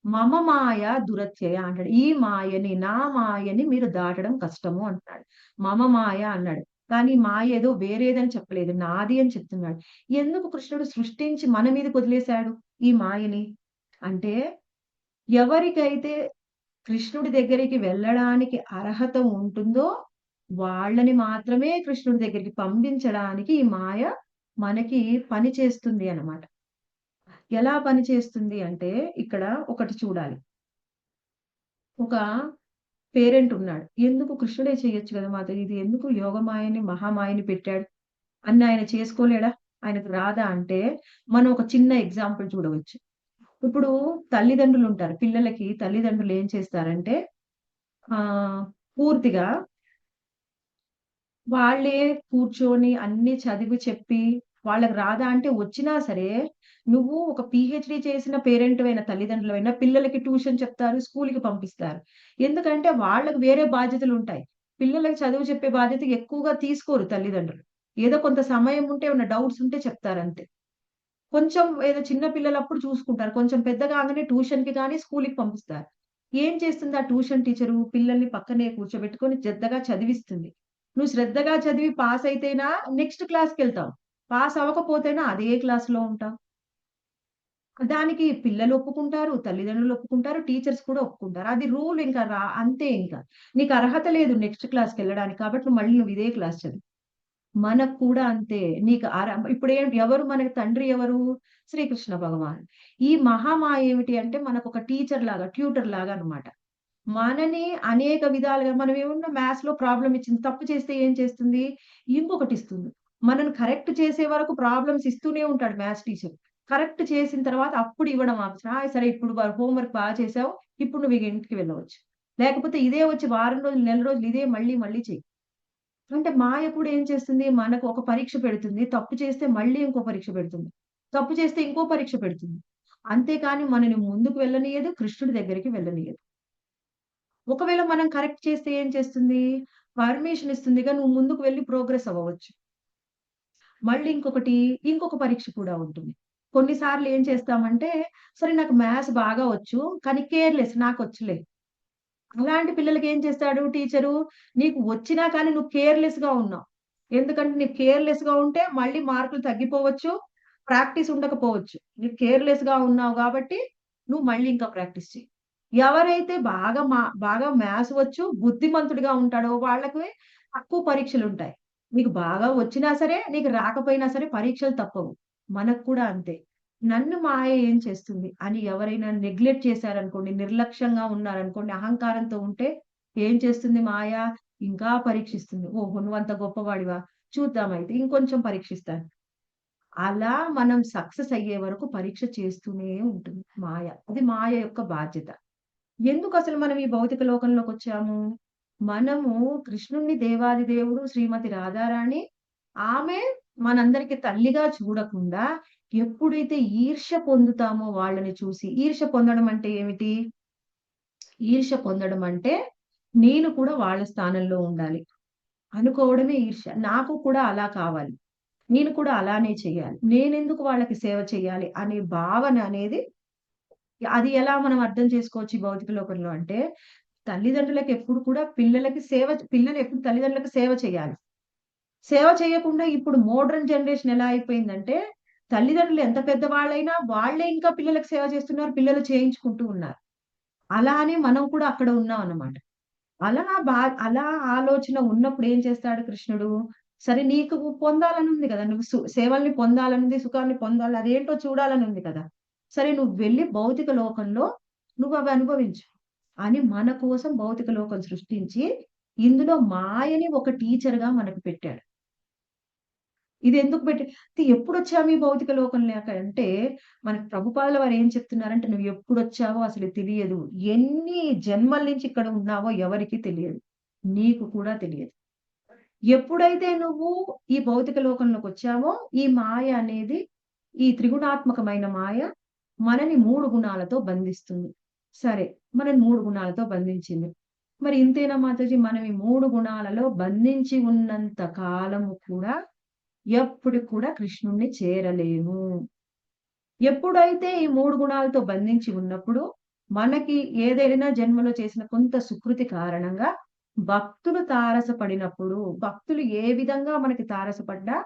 మమ మాయ దురత్యయ అంటాడు. ఈ మాయని, నా మాయని మీరు దాటడం కష్టము అంటున్నాడు. మమ మాయ అన్నాడు. కానీ మాయ ఏదో వేరేదని చెప్పలేదు. నాది అని చెప్తున్నాడు. ఎందుకు కృష్ణుడు సృష్టించి మన మీదకి వదిలేసాడు ఈ మాయని? అంటే ఎవరికైతే కృష్ణుడి దగ్గరికి వెళ్ళడానికి అర్హత ఉంటుందో, వాళ్ళని మాత్రమే కృష్ణుడి దగ్గరికి పంపించడానికి ఈ మాయ మనకి పని చేస్తుంది అన్నమాట. ఎలా పని చేస్తుంది అంటే, ఇక్కడ ఒకటి చూడాలి. ఒక పేరెంట్ ఉన్నాడు. ఎందుకు కృష్ణుడే చేయొచ్చు కదా! మాతో ఇది ఎందుకు యోగమాయని, మహామాయని పెట్టాడు? అన్ని ఆయన చేసుకోలేడా? ఆయనకు రాదా అంటే, మనం ఒక చిన్న ఎగ్జాంపుల్ చూడవచ్చు. ఇప్పుడు తల్లిదండ్రులుంటారు. పిల్లలకి తల్లిదండ్రులు ఏం చేస్తారంటే పూర్తిగా వాళ్ళే కూర్చొని అన్నీ చదివి చెప్పి, వాళ్ళకి రాదా అంటే వచ్చినా సరే, నువ్వు ఒక పీహెచ్‌డీ చేసిన పేరెంట్‌వైన తల్లిదండ్రులైనా పిల్లలకి ట్యూషన్ చెప్తారు, స్కూల్‌కి పంపిస్తారు. ఎందుకంటే వాళ్ళకి వేరే బాధ్యతలుంటాయి. పిల్లలకి చదువు చెప్పే బాధ్యత ఎక్కువగా తీసుకోరు తల్లిదండ్రులు. ఏదో కొంత సమయం ఉంటే ఏమన్నా డౌట్స్ ఉంటే చెప్తారంతే. కొంచెం ఏదో చిన్న పిల్లలప్పుడు చూసుకుంటారు. కొంచెం పెద్దగాంగానే ట్యూషన్‌కి గాని, స్కూలుకి పంపిస్తారు. ఏం చేస్తుంది ఆ ట్యూషన్ టీచరు? పిల్లల్ని పక్కనే కూర్చోబెట్టుకొని శ్రద్ధగా చదివిస్తుంది. నువ్వు శ్రద్ధగా చదివి పాస్ అయితేనా నెక్స్ట్ క్లాస్‌కెళ్తావు. పాస్ అవ్వకపోతేనా అదే క్లాస్‌లో ఉంటావు. దానికి పిల్లలు ఒప్పుకుంటారు, తల్లిదండ్రులు ఒప్పుకుంటారు, టీచర్స్ కూడా ఒప్పుకుంటారు. అది రూల్ ఇంకా అంతే ఇంకా. నీకు అర్హత లేదు నెక్స్ట్ క్లాస్‌కెళ్ళడానికి కాబట్టి నువ్వు ఇదే క్లాస్ చదువు. మనకు కూడా అంతే. నీకు ఇప్పుడేంటి ఎవరు మనకి తండ్రి ఎవరు? శ్రీకృష్ణ భగవానుడు. ఈ మహామాయ ఏమిటి అంటే మనకొక టీచర్ లాగా, ట్యూటర్ లాగా అన్నమాట. మనని అనేక విధాలుగా మనం ఏమన్నా మ్యాథ్స్‌లో ప్రాబ్లమ్ ఇచ్చింది. తప్పు చేస్తే ఏం చేస్తుంది? ఇంకొకటిస్తుంది. మనల్ని కరెక్ట్ చేసే వరకు ప్రాబ్లమ్స్ ఇస్తూనే ఉంటాడు మ్యాథ్స్ టీచర్. కరెక్ట్ చేసిన తర్వాత అప్పుడు ఇవ్వడం ఆపేస్తాడు. సరే ఇప్పుడు హోమ్ వర్క్ చేసావు. ఇప్పుడు నువ్వు ఇక ఇంటికి వెళ్ళవచ్చు. లేకపోతే ఇదే వచ్చి వారం రోజులు, నెల రోజులు ఇదే మళ్ళీ మళ్ళీ చెయ్యి. అంటే మాయ కూడా ఏం చేస్తుంది? మనకు ఒక పరీక్ష పెడుతుంది. తప్పు చేస్తే మళ్ళీ ఇంకో పరీక్ష పెడుతుంది. తప్పు చేస్తే ఇంకో పరీక్ష పెడుతుంది. అంతేకాని మనని ముందుకు వెళ్ళనీయదు. కృష్ణుడి దగ్గరికి వెళ్ళనీయదు. ఒకవేళ మనం కరెక్ట్ చేస్తే ఏం చేస్తుంది? పర్మిషన్ ఇస్తుందిగా నువ్వు ముందుకు వెళ్లి ప్రోగ్రెస్ అవ్వవచ్చు. మళ్ళీ ఇంకొక పరీక్ష కూడా ఉంటుంది. కొన్ని సార్లు ఏం చేస్తామంటే, సరే నాకు మ్యాథ్స్ బాగా వచ్చు. కానీ కేర్‌లెస్ నాకొచ్చులే. అలాంటి పిల్లలకి ఏం చేస్తాడు టీచరు, నీకు వచ్చినా కానీ నువ్వు కేర్‌లెస్‌గా ఉన్నావు. ఎందుకంటే నీకు కేర్‌లెస్‌గా ఉంటే మళ్ళీ మార్కులు తగ్గిపోవచ్చు. ప్రాక్టీస్ ఉండకపోవచ్చు. నీకు కేర్‌లెస్‌గా ఉన్నావు గాబట్టి నువ్వు మళ్ళీ ఇంకా ప్రాక్టీస్ చెయి. ఎవరైతే బాగా మ్యాథ్స్ వచ్చు, బుద్ధిమంతుడిగా ఉంటాడో వాళ్ళకి తక్కువ పరీక్షలుంటాయి. నీకు బాగా వచ్చినా సరే, నీకు రాకపోయినా సరే పరీక్షలు తప్పవు. మనకు కూడా అంతే. నన్ను మాయ ఏం చేస్తుంది అని ఎవరైనా నెగ్లెక్ట్ చేశారనుకోండి, నిర్లక్ష్యంగా ఉన్నారనుకోండి, అహంకారంతో ఉంటే ఏం చేస్తుంది మాయ? ఇంకా పరీక్షిస్తుంది. ఓహో! నువ్వంత గొప్పవాడివా? చూద్దామైతే ఇంకొంచెం పరీక్షిస్తాను. అలా మనం సక్సెస్ అయ్యే వరకు పరీక్ష చేస్తూనే ఉంటుంది మాయ. అది మాయ యొక్క బాధ్యత. ఎందుకసలు మనం ఈ భౌతిక లోకంలోకొచ్చాము? మనము కృష్ణుడిని దేవాది దేవుడు, శ్రీమతి రాధారాణి ఆమె మనందరికి తల్లిగా చూడకుండా ఎప్పుడైతే ఈర్ష్య పొందుతామో వాళ్ళని చూసి ఈర్ష్య పొందడం అంటే ఏమిటి? ఈర్ష్య పొందడం అంటే నేను కూడా వాళ్ళ స్థానంలో ఉండాలి అనుకోవడమే ఈర్ష్య. నాకు కూడా అలా కావాలి. నేను కూడా అలానే చేయాలి. నేనెందుకు వాళ్ళకి సేవ చేయాలి అనే భావన అనేది అది ఎలా మనం అర్థం చేసుకోవచ్చు ఈ భౌతిక లోకంలో అంటే, తల్లిదండ్రులకు ఎప్పుడు కూడా పిల్లలు ఎప్పుడు తల్లిదండ్రులకు సేవ చేయాలి. సేవ చేయకుండా ఇప్పుడు మోడర్న్ జనరేషన్ ఎలా అయిపోయిందంటే, తల్లిదండ్రులు ఎంత పెద్దవాళ్ళైనా వాళ్ళే ఇంకా పిల్లలకి సేవ చేస్తున్నారు. పిల్లలు చేయించుకుంటూ ఉన్నారు. అలా అని మనం కూడా అక్కడ ఉన్నామన్నమాట. అలా అలా ఆలోచన ఉన్నప్పుడు ఏం చేస్తాడు కృష్ణుడు, సరే నీకు పొందాలనుంది గదా! నువ్వు సేవల్ని పొందాలనుంది, సుఖాన్ని పొందాలి. అదేంటో చూడాలనుంది కదా! సరే నువ్వు వెళ్లి భౌతిక లోకంలో నువ్వవి అనుభవించు. అని మన కోసం భౌతిక లోకం సృష్టించి, ఇందులో మాయని ఒక టీచర్‌గా మనకు పెట్టాడు. ఇదెందుకు పెట్టి ఎప్పుడొచ్చాము ఈ భౌతిక లోకంలోకి అంటే, మనకు ప్రభుపాదుల వారు ఏం చెప్తున్నారంటే, "నువ్వు ఎప్పుడొచ్చావో అసలు తెలియదు. ఎన్ని జన్మల నుంచి ఇక్కడ ఉన్నావో ఎవరికీ తెలియదు. నీకు కూడా తెలియదు." ఎప్పుడైతే నువ్వు ఈ భౌతిక లోకంలోకొచ్చావో, ఈ మాయ అనేది ఈ త్రిగుణాత్మకమైన మాయ మనని 3 గుణాలతో బంధిస్తుంది. సరే, మనని 3 గుణాలతో బంధించింది. మరి ఇంతేనా మాతాజీ మనం ఈ 3 గుణాలలో బంధించి ఉన్నంత కాలము కూడా ఎప్పటికి కూడా కృష్ణుడిని చేరలేము. ఎప్పుడైతే ఈ 3 గుణాలతో బంధించి ఉన్నప్పుడు, మనకి ఏదైనా జన్మలో చేసిన కొంత సుకృతి కారణంగా భక్తులు తారసపడినప్పుడు, భక్తులు ఏ విధంగా మనకి తారసపడ్డా,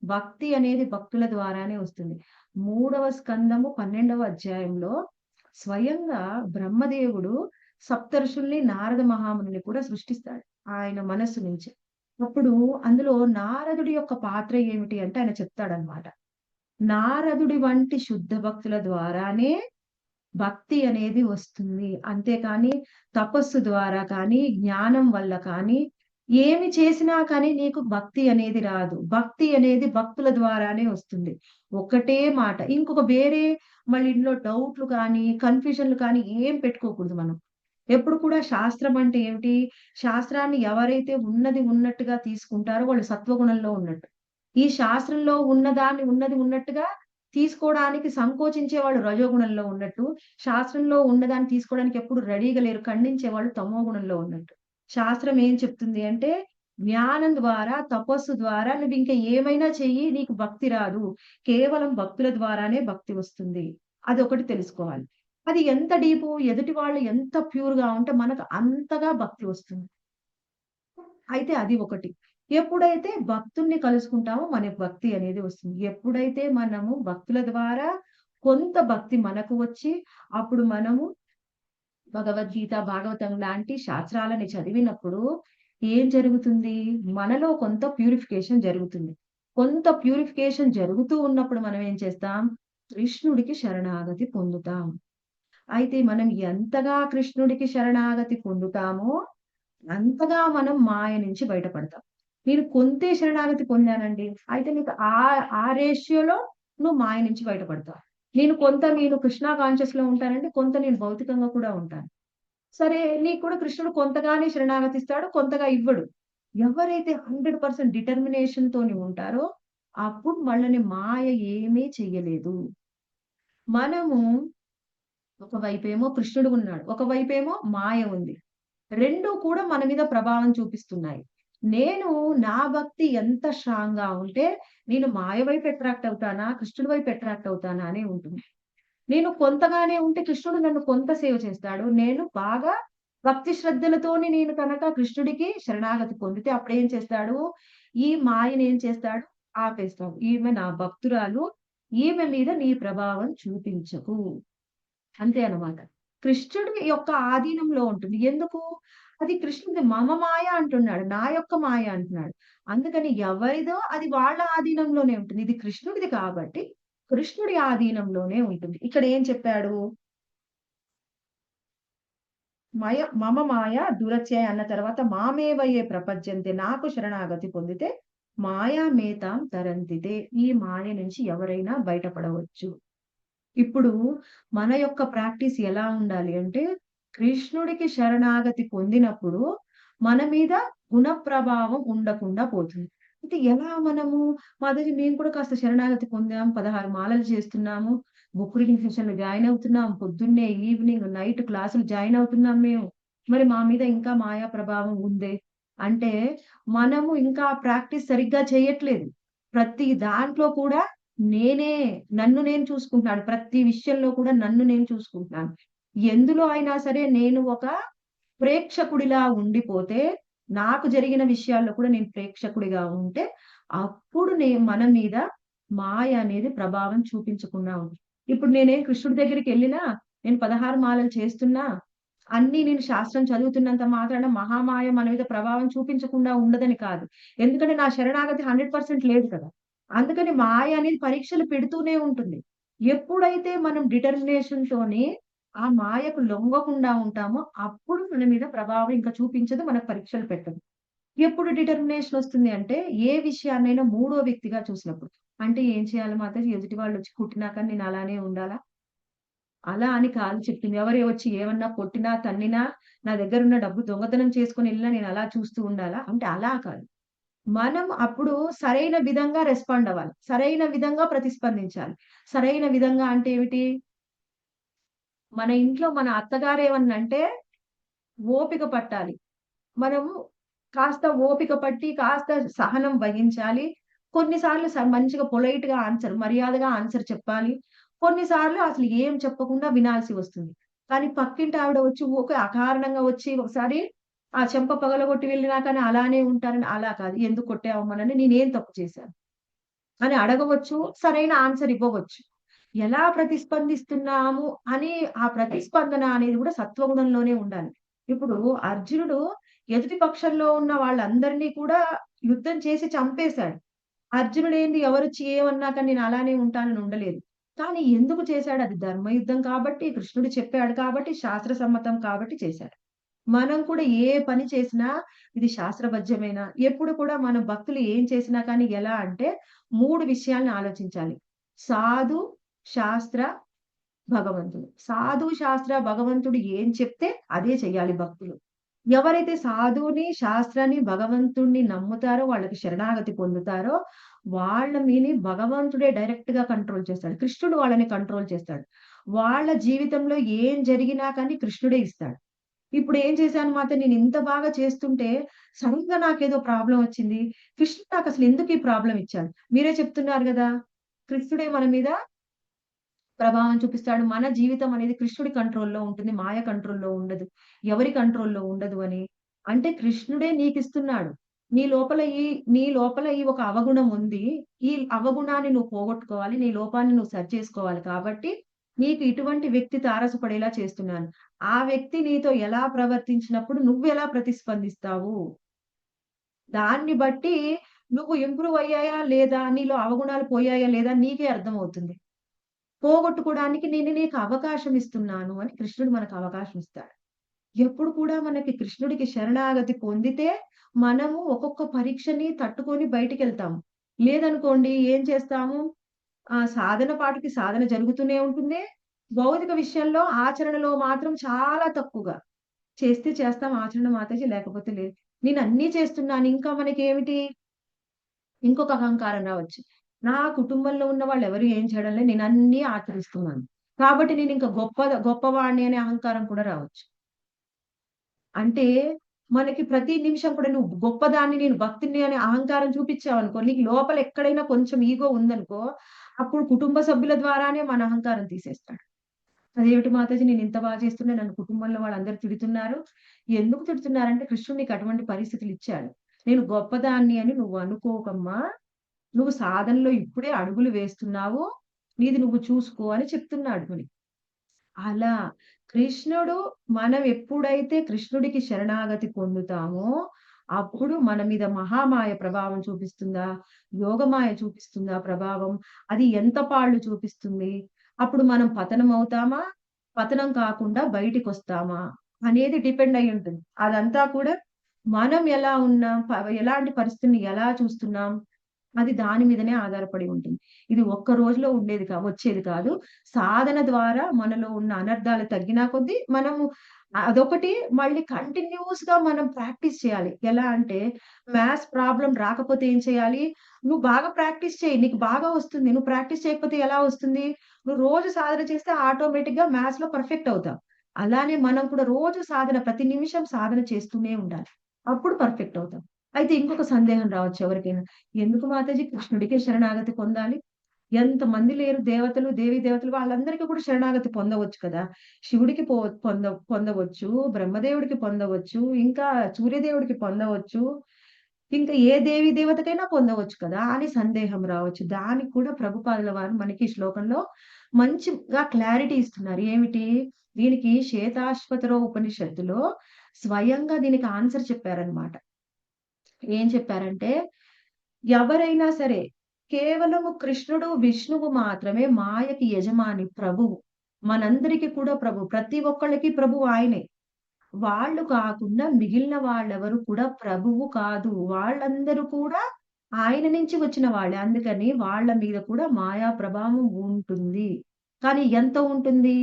భక్తి అనేది భక్తుల ద్వారానే వస్తుంది. 3వ స్కందము 12వ అధ్యాయంలో స్వయంగా బ్రహ్మదేవుడు సప్తర్షుల్ని, నారద మహామునిని కూడా సృష్టిస్తాడు. ఆయన మనస్సు నుంచి. అప్పుడు అందులో నారదుడి యొక్క పాత్ర ఏమిటి అంటే ఆయన చెప్తాడన్నమాట. నారదుడి వంటి శుద్ధ భక్తుల ద్వారానే భక్తి అనేది వస్తుంది. అంతేకాని తపస్సు ద్వారా కానీ, జ్ఞానం వల్ల కానీ, ఏమి చేసినా కానీ నీకు భక్తి అనేది రాదు. భక్తి అనేది భక్తుల ద్వారానే వస్తుంది. ఒకటే మాట. ఇంకొక వేరే మళ్ళీ ఇందులో డౌట్‌లు కానీ, కన్‌ఫ్యూజన్‌లు కానీ ఏం పెట్టుకోకూడదు మనం. ఎప్పుడు కూడా శాస్త్రం అంటే ఏమిటి? శాస్త్రాన్ని ఎవరైతే ఉన్నది ఉన్నట్టుగా తీసుకుంటారో వాళ్ళు సత్వగుణంలో ఉన్నట్టు. ఈ శాస్త్రంలో ఉన్నదాన్ని ఉన్నది ఉన్నట్టుగా తీసుకోవడానికి సంకోచించేవాళ్ళు రజోగుణంలో ఉన్నట్టు, శాస్త్రంలో ఉన్నదాన్ని తీసుకోవడానికి ఎప్పుడు రెడీగా లేరు. ఖండించేవాళ్ళు తమో గుణంలో ఉన్నట్టు. శాస్త్రం ఏం చెప్తుంది అంటే, జ్ఞానం ద్వారా, తపస్సు ద్వారా నువ్వింక ఏమైనా చెయ్యి నీకు భక్తి రాదు. కేవలం భక్తుల ద్వారానే భక్తి వస్తుంది. అదొకటి తెలుసుకోవాలి. అది ఎంత డీపు, ఎదుటి వాళ్ళు ఎంత ప్యూర్‌గా ఉంటే మనకు అంతగా భక్తి వస్తుంది. అయితే అది ఒకటి. ఎప్పుడైతే భక్తుల్ని కలుసుకుంటామో మనకు భక్తి అనేది వస్తుంది. ఎప్పుడైతే మనము భక్తుల ద్వారా కొంత భక్తి మనకు వచ్చి, అప్పుడు మనము భగవద్గీత, భాగవతం లాంటి శాస్త్రాలని చదివినప్పుడు ఏం జరుగుతుంది? మనలో కొంత ప్యూరిఫికేషన్ జరుగుతుంది. కొంత ప్యూరిఫికేషన్ జరుగుతూ ఉన్నప్పుడు మనం ఏం చేస్తాం? కృష్ణుడికి శరణాగతి పొందుతాం. అయితే మనం ఎంతగా కృష్ణుడికి శరణాగతి పొందుతామో, అంతగా మనం మాయ నుంచి బయటపడతాం. నేను కొంతే శరణాగతి పొందానండి. అయితే నీకు ఆ రేషియోలో నువ్వు మాయ నుంచి బయటపడతావు. నేను కృష్ణ కాన్షియస్‌లో ఉంటానండి. కొంత నేను భౌతికంగా కూడా ఉంటాను. సరే నీకు కూడా కృష్ణుడు కొంతగానే శరణాగతిస్తాడు. కొంతగా ఇవ్వడు. ఎవరైతే 100% డిటర్మినేషన్ తోని ఉంటారో, అప్పుడు వాళ్ళని మాయ ఏమీ చెయ్యలేదు. మనము ఒకవైపేమో కృష్ణుడు ఉన్నాడు. ఒకవైపేమో మాయ ఉంది. 2 కూడా మన మీద ప్రభావం చూపిస్తున్నాయి. నేను నా భక్తి ఎంత స్ట్రాంగ్‌గా ఉంటే, నేను మాయ వైపు అట్రాక్ట్ అవుతానా? కృష్ణుడి వైపు అట్రాక్ట్ అవుతానా అని ఉంటుంది. నేను కొంతగానే ఉంటే కృష్ణుడు నన్ను కొంత సేవ చేస్తాడు. నేను బాగా భక్తి శ్రద్ధలతోని నేను కనుక కృష్ణుడికి శరణాగతి పొందితే అప్పుడేం చేస్తాడు? ఈ మాయనేం చేస్తాడు? ఆపేస్తాడు. ఈమె నా భక్తురాలు. ఈమె మీద నీ ప్రభావం చూపించకు. అంతే అన్నమాట. కృష్ణుడి యొక్క ఆధీనంలో ఉంటుంది. ఎందుకు? అది కృష్ణుడి మమ మాయ అంటున్నాడు. నా యొక్క మాయ అంటున్నాడు. అందుకని ఎవరిదో అది వాళ్ళ ఆధీనంలోనే ఉంటుంది. ఇది కృష్ణుడిది కాబట్టి కృష్ణుడి ఆధీనంలోనే ఉంటుంది. ఇక్కడ ఏం చెప్పాడు? మమ మాయ దురత్యయ అన్న తర్వాత మామేవయే ప్రపద్యంతే నాకు శరణాగతి పొందితే మాయా మేతాం తరంతితే ఈ మాయ నుంచి ఎవరైనా బయటపడవచ్చు. ఇప్పుడు మన యొక్క ప్రాక్టీస్ ఎలా ఉండాలి అంటే, కృష్ణుడికి శరణాగతి పొందినప్పుడు మన మీద గుణ ప్రభావం ఉండకుండా పోతుంది. అయితే ఎలా మనము మాధవి మేము కూడా కాస్త శరణాగతి పొందాం. 16 మాలలు చేస్తున్నాము. బుక్ రీడింగ్ సెషన్‌లో జాయిన్ అవుతున్నాం. పొద్దున్నే, ఈవినింగ్, నైట్ క్లాసులు జాయిన్ అవుతున్నాం మేము. మరి మా మీద ఇంకా మాయా ప్రభావం ఉందే అంటే, మనము ఇంకా ప్రాక్టీస్ సరిగ్గా చేయట్లేదు. ప్రతి దాంట్లో కూడా నేనే నన్ను నేను చూసుకుంటున్నాను. ప్రతి విషయంలో కూడా నన్ను నేను చూసుకుంటున్నాను. ఎందులో అయినా సరే నేను ఒక ప్రేక్షకుడిలా ఉండిపోతే, నాకు జరిగిన విషయాల్లో కూడా నేను ప్రేక్షకుడిగా ఉంటే, అప్పుడు మన మీద మాయ అనేది ప్రభావం చూపించకుండా ఉంది. ఇప్పుడు నేనే కృష్ణుడి దగ్గరికెళ్ళినా, నేను 16 మాలలు చేస్తున్నా, అన్నీ నేను శాస్త్రం చదువుతున్నంత మాత్రాన మహామాయ మన మీద ప్రభావం చూపించకుండా ఉండదని కాదు. ఎందుకంటే నా శరణాగతి 100% లేదు కదా! అందుకని మాయ అనేది పరీక్షలు పెడుతూనే ఉంటుంది. ఎప్పుడైతే మనం డిటర్మినేషన్‌తోని ఆ మాయకు లొంగకుండా ఉంటామో, అప్పుడు మన మీద ప్రభావం ఇంకా చూపించదు. మనకు పరీక్షలు పెట్టదు. ఎప్పుడు డిటర్మినేషన్ వస్తుంది అంటే, ఏ విషయాన్నైనా మూడో వ్యక్తిగా చూసినప్పుడు. అంటే ఏం చేయాలి మాతాజీ? ఎదుటి వాళ్ళొచ్చి కుట్టినాక నేను అలానే ఉండాలా? అలా అని కాదు చెప్తుంది. ఎవరే వచ్చి ఏమన్నా కొట్టినా, తన్నినా, నా దగ్గరున్న డబ్బు దొంగతనం చేసుకొని ఎళ్ళినా నేను అలా చూస్తూ ఉండాలా? అంటే అలా కాదు. మనం అప్పుడు సరైన విధంగా రెస్పాండ్ అవ్వాలి. సరైన విధంగా ప్రతిస్పందించాలి. సరైన విధంగా అంటే ఏమిటి? మన ఇంట్లో మన అత్తగారేమన్నంటే ఓపిక పట్టాలి. మనము కాస్త ఓపిక పట్టి, కాస్త సహనం వహించాలి. కొన్నిసార్లు మంచిగా పొలైట్‌గా మర్యాదగా ఆన్సర్ చెప్పాలి. కొన్నిసార్లు అసలు ఏం చెప్పకుండా వినాల్సి వస్తుంది. కానీ పక్కింటి ఆవిడ వచ్చి ఊకే అకారణంగా వచ్చి ఒకసారి ఆ చెంప పగలగొట్టి వెళ్ళినా కానీ అలానే ఉంటారని అలా కాదు. ఎందుకు కొట్టావమ్మనని నేనేం తప్పు చేశాను? అని అడగవచ్చు. సరైన ఆన్సర్ ఇవ్వవచ్చు. ఎలా ప్రతిస్పందిస్తున్నాము అని ఆ ప్రతిస్పందన అనేది కూడా సత్వగుణంలోనే ఉండాలి. ఇప్పుడు అర్జునుడు ఎదుటి పక్షంలో ఉన్న వాళ్ళందరినీ కూడా యుద్ధం చేసి చంపేశాడు. అర్జునుడేంది ఎవరొచ్చి ఏమన్నా కానీ నేను అలానే ఉంటానని ఉండలేదు. కానీ ఎందుకు చేశాడు? అది ధర్మయుద్ధం కాబట్టి, కృష్ణుడు చెప్పాడు కాబట్టి, శాస్త్ర సమ్మతం కాబట్టి చేశాడు. మనం కూడా ఏ పని చేసినా ఇది శాస్త్రబద్ధమేనా? ఎప్పుడు కూడా మన భక్తులు ఏం చేసినా కానీ ఎలా అంటే 3 విషయాల్ని ఆలోచించాలి. సాధు, శాస్త్ర, భగవంతుడు. సాధు, శాస్త్ర, భగవంతుడు ఏం చెప్తే అదే చెయ్యాలి భక్తులు. ఎవరైతే సాధువుని, శాస్త్రాన్ని, భగవంతుణ్ణి నమ్ముతారో, వాళ్ళకి శరణాగతి పొందుతారో, వాళ్ళ మీని భగవంతుడే డైరెక్ట్ గా కంట్రోల్ చేస్తాడు. కృష్ణుడు వాళ్ళని కంట్రోల్ చేస్తాడు. వాళ్ళ జీవితంలో ఏం జరిగినా కానీ కృష్ణుడే ఇస్తాడు. ఇప్పుడు ఏం చేశాను మాత, నేను ఇంత బాగా చేస్తుంటే సడన్ గా నాకేదో ప్రాబ్లం వచ్చింది. కృష్ణుడు నాకు అసలు ఎందుకు ఈ ప్రాబ్లం ఇచ్చాడు? మీరే చెప్తున్నారు కదా, కృష్ణుడే మన మీద ప్రభావం చూపిస్తాడు. మన జీవితం అనేది కృష్ణుడి కంట్రోల్‌లో ఉంటుంది. మాయ కంట్రోల్‌లో ఉండదు. ఎవరి కంట్రోల్‌లో ఉండదు అని. అంటే కృష్ణుడే నీకిస్తున్నాడు. నీ లోపల ఈ నీ లోపల ఈ ఒక అవగుణం ఉంది. ఈ అవగుణాన్ని నువ్వు పోగొట్టుకోవాలి. నీ లోపాన్ని నువ్వు సరిచేసుకోవాలి. కాబట్టి నీకు ఇటువంటి వ్యక్తి తారసపడేలా చేస్తున్నాను. ఆ వ్యక్తి నీతో ఎలా ప్రవర్తించినప్పుడు నువ్వెలా ప్రతిస్పందిస్తావు? దాన్ని బట్టి నువ్వు ఇంప్రూవ్ అయ్యాయా లేదా? నీలో అవగుణాలు పోయాయా లేదా? నీకే అర్థమవుతుంది. పోగొట్టుకోవడానికి నేను నీకు అవకాశం ఇస్తున్నాను అని కృష్ణుడు మనకు అవకాశం ఇస్తాడు. ఎప్పుడు కూడా మనకి కృష్ణుడికి శరణాగతి పొందితే మనము ఒక్కొక్క పరీక్షని తట్టుకొని బయటికెళ్తాము. లేదనుకోండి ఏం చేస్తాము? సాధన పాటికి సాధన జరుగుతూనే ఉంటుంది. భౌతిక విషయంలో ఆచరణలో మాత్రం చాలా తక్కువగా. చేస్తే చేస్తాం, ఆచరణ మాత్రం లేకపోతే లేదు. నేను అన్నీ చేస్తున్నాను. ఇంకా మనకేమిటి? ఇంకొక అహంకారం రావచ్చు. నా కుటుంబంలో ఉన్న వాళ్ళెవరు ఏం చేయడం లేదు. నేనన్నీ ఆచరిస్తున్నాను. కాబట్టి నేనింక గొప్పవాడిని అనే అహంకారం కూడా రావచ్చు. అంటే మనకి ప్రతి నిమిషం కూడా నువ్వు గొప్పదాన్ని, నేను భక్తుడిని అనే అహంకారం చూపిచ్చావనుకో, నీకు లోపల ఎక్కడైనా కొంచెం ఈగో ఉందనుకో, అప్పుడు కుటుంబ సభ్యుల ద్వారానే మన అహంకారం తీసేస్తాడు. అదేమిటి మాతాజీ, నేను ఇంత బాగా చేస్తున్నా నన్ను కుటుంబంలో వాళ్ళందరూ తిడుతున్నారు. ఎందుకు తిడుతున్నారంటే కృష్ణుడు నీకు అటువంటి పరిస్థితులు ఇచ్చాడు. నేను గొప్పదాన్ని అని నువ్వు అనుకోకమ్మా. నువ్వు సాధనలో ఇప్పుడే అడుగులు వేస్తున్నావు. నీది నువ్వు చూసుకో అని చెప్తున్నాడు మనకి. అలా కృష్ణుడు, మనం ఎప్పుడైతే కృష్ణుడికి శరణాగతి పొందుతామో, అప్పుడు మన మీద మహామాయ ప్రభావం చూపిస్తుందా? యోగమాయ చూపిస్తుందా ప్రభావం? అది ఎంత పాళ్ళు చూపిస్తుంది? అప్పుడు మనం పతనం అవుతామా? పతనం కాకుండా బయటికొస్తామా? అనేది డిపెండ్ అయ్యి ఉంటుంది. అదంతా కూడా మనం ఎలా ఉన్నాం, ఎలాంటి పరిస్థితిని ఎలా చూస్తున్నాం, అది దాని మీదనే ఆధారపడి ఉంటుంది. ఇది ఒక్క రోజులో వచ్చేది కాదు. సాధన ద్వారా మనలో ఉన్న అనర్థాలు తగ్గినా కొద్దీ మనము అదొకటి మళ్ళీ కంటిన్యూయస్‌గా మనం ప్రాక్టీస్ చేయాలి. ఎలా అంటే మ్యాథ్స్ ప్రాబ్లమ్ రాకపోతే ఏం చేయాలి? నువ్వు బాగా ప్రాక్టీస్ చెయ్యి. నీకు బాగా వస్తుంది. నువ్వు ప్రాక్టీస్ చేయకపోతే ఎలా వస్తుంది? నువ్వు రోజు సాధన చేస్తే ఆటోమేటిక్‌గా మ్యాథ్స్‌లో పర్ఫెక్ట్ అవుతావు. అలానే మనం కూడా రోజు సాధన, ప్రతి నిమిషం సాధన చేస్తూనే ఉండాలి. అప్పుడు పర్ఫెక్ట్ అవుతాం. అయితే ఇంకొక సందేహం రావచ్చు ఎవరికైనా. ఎందుకు మాతాజీ కృష్ణుడికే శరణాగతి పొందాలి? ఎంతమంది లేరు దేవతలు, దేవీ దేవతలు వాళ్ళందరికీ కూడా శరణాగతి పొందవచ్చు కదా! శివుడికి పొందవచ్చు, బ్రహ్మదేవుడికి పొందవచ్చు, ఇంకా సూర్యదేవుడికి పొందవచ్చు. ఇంకా ఏ దేవీ దేవతకైనా పొందవచ్చు కదా! అని సందేహం రావచ్చు. దానికి కూడా ప్రభుపాదుల వారు మనకి ఈ శ్లోకంలో మంచిగా క్లారిటీ ఇస్తున్నారు. ఏమిటి? దీనికి శ్వేతాశ్వతరో ఉపనిషత్తులో స్వయంగా దీనికి ఆన్సర్ చెప్పారన్నమాట. ఏం చెప్పారంటే, ఎవరైనా సరే కేవలము కృష్ణుడు, విష్ణువు మాత్రమే మాయకి యజమాని, ప్రభువు. మనందరికీ కూడా ప్రభువు. ప్రతి ఒక్కళ్ళకి ప్రభువు ఆయనే. వాళ్ళు కాకుండా మిగిలిన వాళ్ళెవరు కూడా ప్రభువు కాదు. వాళ్ళందరూ కూడా ఆయన నుంచి వచ్చిన వాళ్ళే. అందుకని వాళ్ళ మీద కూడా మాయా ప్రభావం ఉంటుంది. కానీ ఎంత ఉంటుంది?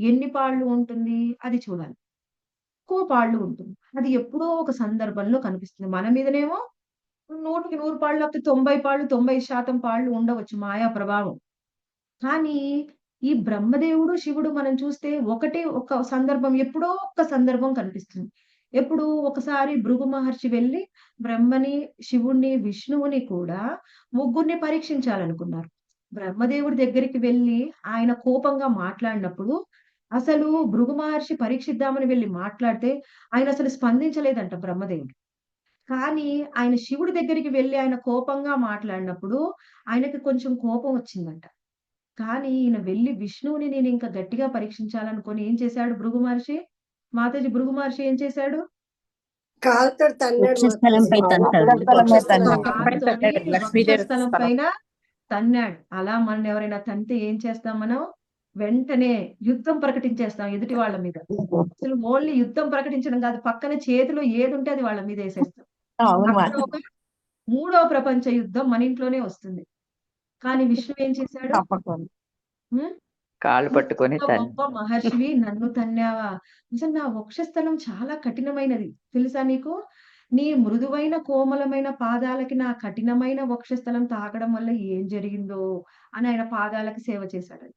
ఎన్ని పాళ్ళు ఉంటుంది? అది చూడాలి. ఎక్కువ పాళ్ళు ఉంటుంది. అది ఎప్పుడో ఒక సందర్భంలో కనిపిస్తుంది. మన మీదనేమో 100కి 100 పాళ్ళు లేకపోతే 90 పాళ్ళు, 90% పాళ్ళు ఉండవచ్చు మాయా ప్రభావం. కానీ ఈ బ్రహ్మదేవుడు, శివుడు మనం చూస్తే ఒక సందర్భం, ఎప్పుడో ఒక్క సందర్భం కనిపిస్తుంది. ఎప్పుడు ఒకసారి భృగు మహర్షి వెళ్లి బ్రహ్మని, శివుడిని, విష్ణువుని కూడా ముగ్గురిని పరీక్షించాలనుకున్నారు. బ్రహ్మదేవుడి దగ్గరికి వెళ్లి ఆయన కోపంగా మాట్లాడినప్పుడు అసలు భృగు మహర్షి పరీక్షిద్దామని వెళ్లి మాట్లాడితే ఆయన అసలు స్పందించలేదంట బ్రహ్మదేవుడు. కానీ ఆయన శివుడి దగ్గరికి వెళ్లి ఆయన కోపంగా మాట్లాడినప్పుడు ఆయనకి కొంచెం కోపం వచ్చిందంట. కానీ ఈయన వెళ్లి విష్ణువుని నేనింక గట్టిగా పరీక్షించాలనుకోని ఏం చేశాడు భృగు మహర్షి? మాతాజీ భృగు మహర్షి ఏం చేశాడు? కాలుతోటి తన్నాడు వక్షస్థలంపై తంతాడు. కాలుతోటి వక్షస్థలం పైన తన్నాడు. అలా మనల్ని ఎవరైనా తంతే ఏం చేస్తాం మనం? వెంటనే యుద్ధం ప్రకటించేస్తాం ఎదుటి వాళ్ళ మీద. అసలు ఓన్లీ యుద్ధం ప్రకటించడం కాదు, పక్కన చేతిలో ఏదుంటే అది వాళ్ళ మీద ఏసేస్తాం. అక్కడ ఒక మూడో ప్రపంచ యుద్ధం మన ఇంట్లోనే వస్తుంది. కానీ విష్ణు ఏం చేశాడు? కాళ్ళు పట్టుకొని ఇంత తన్ని. గొప్ప మహర్షివి నన్ను తన్నావా? అసలు నా వక్షస్థలం చాలా కఠినమైనది. తెలుసా నీకు? నీ మృదువైన, కోమలమైన పాదాలకి నా కఠినమైన వక్షస్థలం తాకడం వల్ల ఏం జరిగిందో అని ఆయన పాదాలకి సేవ చేశాడంట.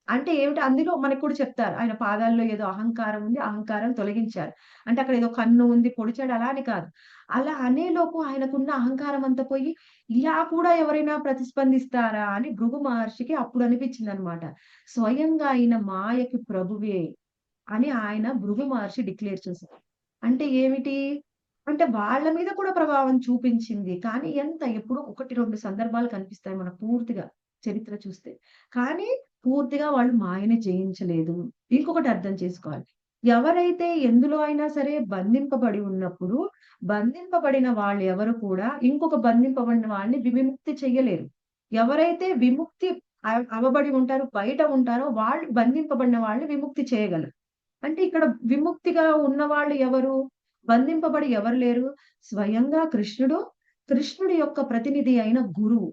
అంటే ఏమిటి అందులో మనకు కూడా చెప్తారు. ఆయన పాదాల్లో ఏదో అహంకారం ఉంది. అహంకారం తొలగించారు. అంటే అక్కడ ఏదో కన్ను ఉంది, పొడిచాడు అలా అని కాదు. అలా అనేలోపు ఆయనకున్న అహంకారం అంతా పోయి, ఇలా కూడా ఎవరైనా ప్రతిస్పందిస్తారా అని భృగు మహర్షికి అప్పుడు అనిపించిందనమాట. స్వయంగా ఆయన మాయకి ప్రభువే అని ఆయన భృగు మహర్షి డిక్లేర్ చేశారు. అంటే ఏమిటి? అంటే వాళ్ళ మీద కూడా ప్రభావం చూపించింది. కానీ ఎప్పుడు 1, 2 సందర్భాలు కనిపిస్తాయి మనకు పూర్తిగా చరిత్ర చూస్తే. కానీ పూర్తిగా వాళ్ళు మాయని జయించలేదు. ఇంకొకటి అర్థం చేసుకోవాలి. ఎవరైతే ఎందులో అయినా సరే బంధింపబడి ఉన్నప్పుడు, బంధింపబడిన వాళ్ళు ఎవరు కూడా ఇంకొక బంధింపబడిన వాళ్ళని విముక్తి చెయ్యలేరు. ఎవరైతే విముక్తి అవ్వబడి ఉంటారో, బయట ఉంటారో వాళ్ళు బంధింపబడిన వాళ్ళని విముక్తి చేయగలరు. అంటే ఇక్కడ విముక్తిగా ఉన్నవాళ్ళు ఎవరు? బంధింపబడి ఎవరు లేరు? స్వయంగా కృష్ణుడు, కృష్ణుడి యొక్క ప్రతినిధి అయిన గురువు.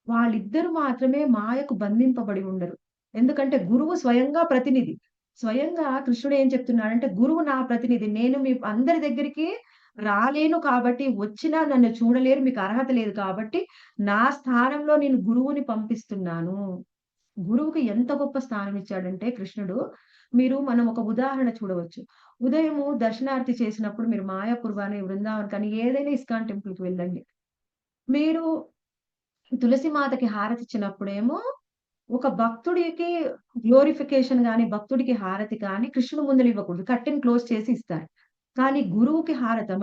వాళ్ళిద్దరు మాత్రమే మాయకు బంధింపబడి ఉండరు. ఎందుకంటే గురువు స్వయంగా ప్రతినిధి. స్వయంగా కృష్ణుడు ఏం చెప్తున్నాడంటే, గురువు నా ప్రతినిధి. నేను మీ అందరి దగ్గరికి రాలేను కాబట్టి, వచ్చినా నన్ను చూడలేరు. మీకు అర్హత లేదు కాబట్టి, నా స్థానంలో నేను గురువుని పంపిస్తున్నాను. గురువుకి ఎంత గొప్ప స్థానం ఇచ్చాడంటే కృష్ణుడు, మనం ఒక ఉదాహరణ చూడవచ్చు. ఉదయము దర్శనార్తి చేసినప్పుడు మీరు మాయాపూర్ గాని, వృందావన్ కానీ ఏదైనా ఇస్కాన్ టెంపుల్‌కి వెళ్ళండి. మీరు తులసి మాతకి హారతిచ్చినప్పుడేమో ఒక భక్తుడికి గ్లోరిఫికేషన్ గాని, భక్తుడికి హారతి కానీ కృష్ణుడి ముందల ఇవ్వకూడదు. కర్టెన్ క్లోజ్ చేసి ఇస్తారు. కానీ గురువుకి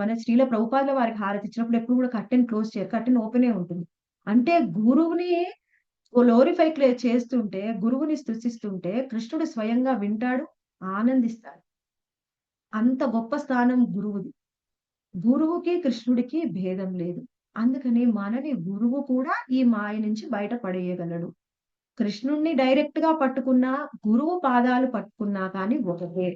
మన శ్రీల ప్రభుపాదుల వారికి హారతి ఇచ్చినప్పుడు ఎప్పుడు కూడా కర్టెన్ క్లోజ్ చేయరు. కర్టెన్ ఓపెనే ఉంటుంది. అంటే గురువుని గ్లోరిఫై చేస్తుంటే, గురువుని స్తుతిస్తుంటే కృష్ణుడు స్వయంగా వింటాడు, ఆనందిస్తాడు. అంత గొప్ప స్థానం గురువుది. గురువుకి, కృష్ణుడికి భేదం లేదు. అందుకని మనని గురువు కూడా ఈ మాయ నుంచి బయట పడేయగలడు. కృష్ణుడిని డైరెక్ట్‌గా పట్టుకున్నా, గురువు పాదాలు పట్టుకున్నా కానీ ఒకటే.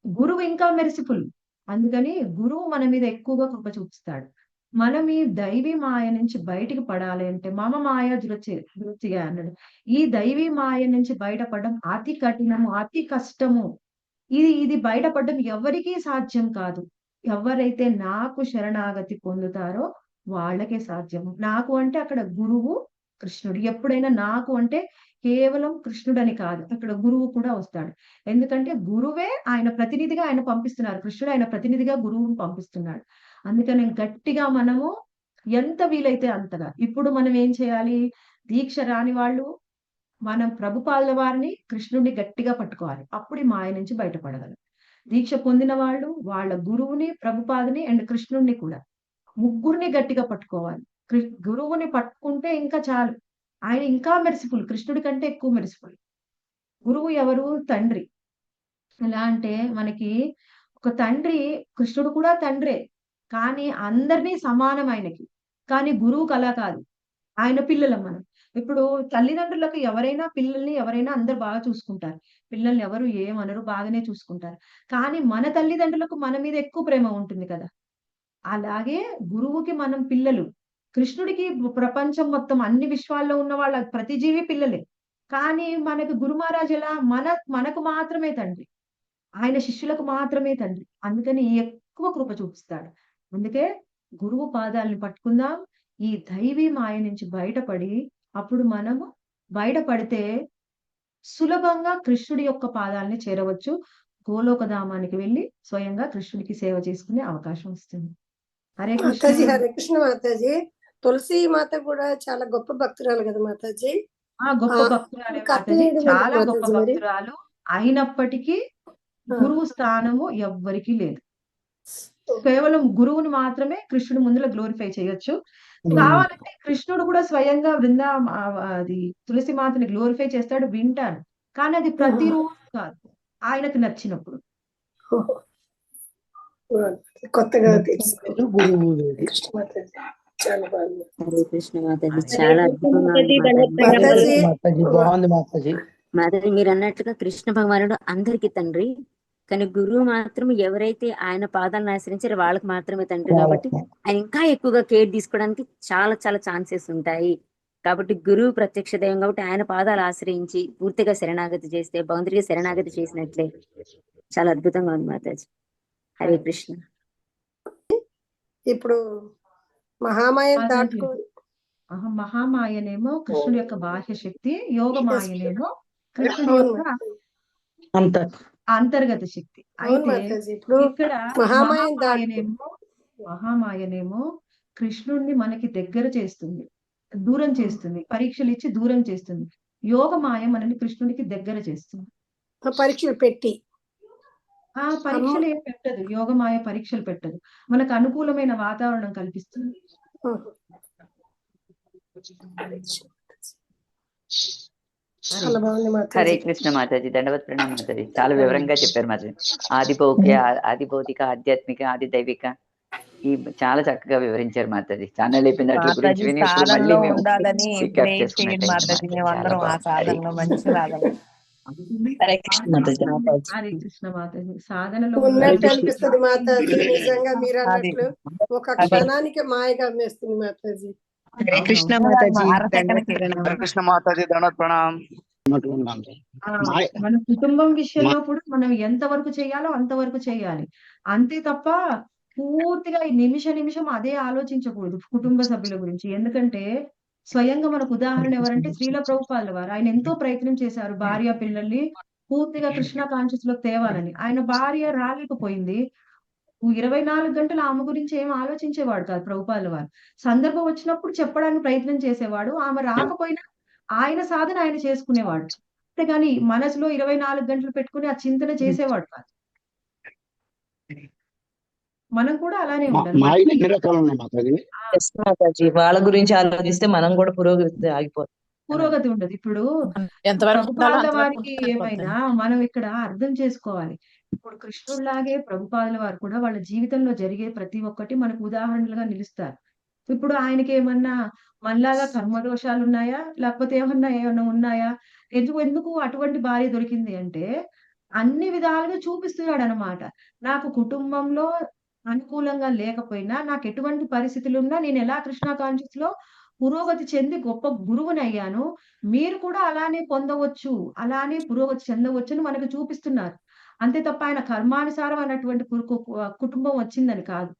గురువు ఇంకా మెర్సిఫుల్. అందుకని గురువు మన మీద ఎక్కువగా కృప చూపిస్తాడు. మనం ఈ దైవీ మాయ నుంచి బయటికి పడాలి అంటే, మమ మాయ దురత్యయ అన్నాడు. ఈ దైవీ మాయ నుంచి బయటపడడం అతి కఠినము, అతి కష్టము. ఇది బయటపడడం ఎవరికీ సాధ్యం కాదు. ఎవరైతే నాకు శరణాగతి పొందుతారో వాళ్ళకే సాధ్యము. నాకు అంటే అక్కడ గురువు, కృష్ణుడు. ఎప్పుడైనా నాకు అంటే కేవలం కృష్ణుడని కాదు. అక్కడ గురువు కూడా వస్తాడు. ఎందుకంటే గురువే ఆయన ప్రతినిధిగా ఆయన పంపిస్తున్నారు. కృష్ణుడు ఆయన ప్రతినిధిగా గురువుని పంపిస్తున్నాడు. అందుకని గట్టిగా మనము ఎంత వీలైతే అంతగా. ఇప్పుడు మనం ఏం చేయాలి? దీక్ష రాని వాళ్ళు మనం ప్రభుపాదుల వారిని, కృష్ణుడిని గట్టిగా పట్టుకోవాలి. అప్పుడు ఈ మాయ నుంచి బయటపడగలం. దీక్ష పొందిన వాళ్ళు వాళ్ళ గురువుని, ప్రభుపాదుని అండ్ కృష్ణుడిని కూడా ముగ్గురిని గట్టిగా పట్టుకోవాలి. గురువుని పట్టుకుంటే ఇంకా చాలు. ఆయన ఇంకా మెర్సిఫుల్. కృష్ణుడి కంటే ఎక్కువ మెర్సిఫుల్. గురువు ఎవరు? తండ్రి. ఎలా అంటే మనకి ఒక తండ్రి, కృష్ణుడు కూడా తండ్రే. కానీ అందరినీ సమానం ఆయనకి. కానీ గురువుకి అలా కాదు. ఆయన పిల్లలం మనం. ఇప్పుడు తల్లిదండ్రులకు పిల్లల్ని ఎవరైనా అందరూ బాగా చూసుకుంటారు. పిల్లల్ని ఎవరు ఏమనరు, బాగానే చూసుకుంటారు. కానీ మన తల్లిదండ్రులకు మన మీద ఎక్కువ ప్రేమ ఉంటుంది కదా! అలాగే గురువుకి మనం పిల్లలు. కృష్ణుడికి ప్రపంచం మొత్తం అన్ని విశ్వాల్లో ఉన్న వాళ్ళ ప్రతి జీవి పిల్లలే. కానీ మనకు గురు మహారాజ్ ఎలా మనకు మాత్రమే తండ్రి. ఆయన శిష్యులకు మాత్రమే తండ్రి. అందుకని ఎక్కువ కృప చూపిస్తాడు. అందుకే గురువు పాదాలను పట్టుకుందాం. ఈ దైవీ మాయ నుంచి బయటపడి అప్పుడు మనము బయటపడితే సులభంగా కృష్ణుడి యొక్క పాదాలని చేరవచ్చు. గోలోకధామానికి వెళ్లి స్వయంగా కృష్ణుడికి సేవ చేసుకునే అవకాశం వస్తుంది. హరే కృష్ణ. మాతాజీ, హరే కృష్ణ మాతాజీ. తులసి మాత కూడా చాలా గొప్ప భక్తురాలు కదా మాతాజీ. గొప్ప భక్తురాలే కథ మాతాజీ. ఏంటి చాలా మాతాజీ గొప్ప మరి? భక్తురాలు. అయినప్పటికీ గురువు స్థానము ఎవ్వరికీ లేదు. కేవలం గురువుని మాత్రమే కృష్ణుడి ముందుల గ్లోరిఫై చేయొచ్చు. కావాలంటే కృష్ణుడు కూడా స్వయంగా అది తులసి మాతని గ్లోరిఫై చేస్తాడు, వింటాడు. కానీ అది ప్రతిరోజు కాదు. ఆయనకు నచ్చినప్పుడు. కొత్తగా తెలుసు గురువు కృష్ణ మాతాజీ. చాలా బాగుంది హరే కృష్ణ మాతాజీ. చాలా అద్భుతంగా ఉంది మాతాజీ. మాతాజీ. బాగుంది మాతాజీ. మాతాజీ మీరు అన్నట్లుగా కృష్ణ భగవానుడు అందరికీ తండ్రి. కానీ గురువు మాత్రం ఎవరైతే ఆయన పాదాలను ఆశ్రయించారో వాళ్ళకి మాత్రమే తండ్రి. కాబట్టి ఆయన ఇంకా ఎక్కువగా కేర్ తీసుకోవడానికి చాలా చాలా ఛాన్సెస్ ఉంటాయి. కాబట్టి గురువు ప్రత్యక్ష దైవం కాబట్టి ఆయన పాదాలు ఆశ్రయించి పూర్తిగా శరణాగతి చేస్తే భగవంతుడికి శరణాగతి చేసినట్లే. చాలా అద్భుతంగా ఉంది మాతాజీ. హరే కృష్ణ. ఇప్పుడు మహామాయం మాతాజీ, దాటుకు మహామాయనేమో కృష్ణుడి యొక్క బాహ్య శక్తి, యోగమాయనేమో కృష్ణుడి అవును యొక్క అంతర్గత శక్తి. అవును అయితే మాతాజీ. ఇప్పుడు ఇక్కడ మహామాయం దాటుకు మహామాయనేమో కృష్ణుడిని మనకి దగ్గర చేస్తుంది, దూరం చేస్తుంది, పరీక్షలు ఇచ్చి దూరం చేస్తుంది. యోగమాయ మనని కృష్ణుడికి దగ్గర చేస్తుంది. పరీక్షలు పెట్టి ఆ పరీక్షలు ఏం పెట్టదు, యోగమాయ పరీక్షలు పెట్టదు, మనకు అనుకూలమైన వాతావరణం కల్పిస్తుంది. చాలా బాగుంది హరే మాతాజీ. కృష్ణ మాతాజీ. దండవత్ ప్రణామం మాతాజీ. చాలా వివరంగా చెప్పారు మాతాజీ. ఆది భౌతిక, ఆధ్యాత్మిక, ఆది దైవిక ఈ చాలా చక్కగా వివరించారు మాతాజీ. ఛానల్ అయిపోయిన వాటి గురించి మాతాజీ విని ఇప్పుడు మళ్ళీ సాధనలో మేము ఉండాలని రికాప్ ప్రేయర్ చేసుకున్నట్టు చేయండి అయింది మాతాజీ. మాతాజీ. మేమందరం చాలా ఆ బాగుంది. హరే సాధనలో మంచి సాధన. హరే కృష్ణ మాతాజీ. హరే కృష్ణ మాతాజీ. సాధనలో ఉన్నట్టు అనిపిస్తుంది మాతాజీ. నిజంగా మీరు అది అన్నట్లు ఒక అది క్షణానికి మాయగా అమ్మేస్తుంది మాతాజీ. హరే కృష్ణ అవునవును. మాతాజీ. అరసెకండ్కి దండవత్ ప్రణామం. హరే కృష్ణ మాతాజీ. దండవత్ ప్రణామం. మన కుటుంబం విషయంలో కూడా మనం ఎంత వరకు చేయాలో అంతవరకు చేయాలి, అంతే తప్ప పూర్తిగా ఈ నిమిషం అదే ఆలోచించకూడదు కుటుంబ సభ్యుల గురించి. ఎందుకంటే స్వయంగా మనకు ఉదాహరణ ఎవరంటే శ్రీల ప్రభుపాదుల వారు. ఆయన ఎంతో ప్రయత్నం చేశారు భార్య పిల్లల్ని పూర్తిగా కృష్ణ కాన్షియస్ లో తేవాలని. ఆయన భార్య రాలేకపోయింది. 24 గంటలు ఆమె గురించి ఏం ఆలోచించేవాడు కాదు ప్రభుపాదుల వారు. సందర్భం వచ్చినప్పుడు చెప్పడానికి ప్రయత్నం చేసేవాడు, ఆమె రాకపోయినా ఆయన సాధన ఆయన చేసుకునేవాడు. అంతేగాని మనసులో 24 గంటలు పెట్టుకుని ఆ చింతన చేసేవాడు కాదు. మనం కూడా అలానే ఉండాలి. మాయలు ఎన్ని రకాలు ఉన్నాయి మాతాజీ? మాతాజీ వాళ్ళ గురించి ఆలోచిస్తే మనం కూడా పురోగతి ఆగిపోతుంది. పురోగతి ఉండదు. ఇప్పుడు ఎంతవరకు ఉండాలో ప్రభుపాదుల అంతవరకు వారికి ఉంటే ఏమైనా మనం ఇక్కడ అర్థం చేసుకోవాలి. ఇప్పుడు కృష్ణుడిలాగే ప్రభుపాదుల వారు కూడా వాళ్ళ జీవితంలో జరిగే ప్రతి ఒక్కటి మనకు ఉదాహరణలుగా నిలుస్తారు. ఇప్పుడు ఆయనకి ఏమన్నా మనలాగా కర్మదోషాలు ఉన్నాయా, లేకపోతే ఏమన్నా ఉన్నాయా? ఎందుకు అటువంటి భార్య దొరికింది అంటే అన్ని విధాలుగా చూపిస్తున్నాడు అనమాట. నాకు కుటుంబంలో అనుకూలంగా లేకపోయినా, నాకు ఎటువంటి పరిస్థితులు ఉన్నా నేను ఎలా కృష్ణ కాన్షియస్ లో పురోగతి చెంది గొప్ప గురువుని అయ్యాను, మీరు కూడా అలానే పొందవచ్చు, అలానే పురోగతి చెందవచ్చు అని మనకు చూపిస్తున్నారు. అంతే తప్ప ఆయన కర్మానుసారం అన్నటువంటి కుటుంబం వచ్చిందని కాదు.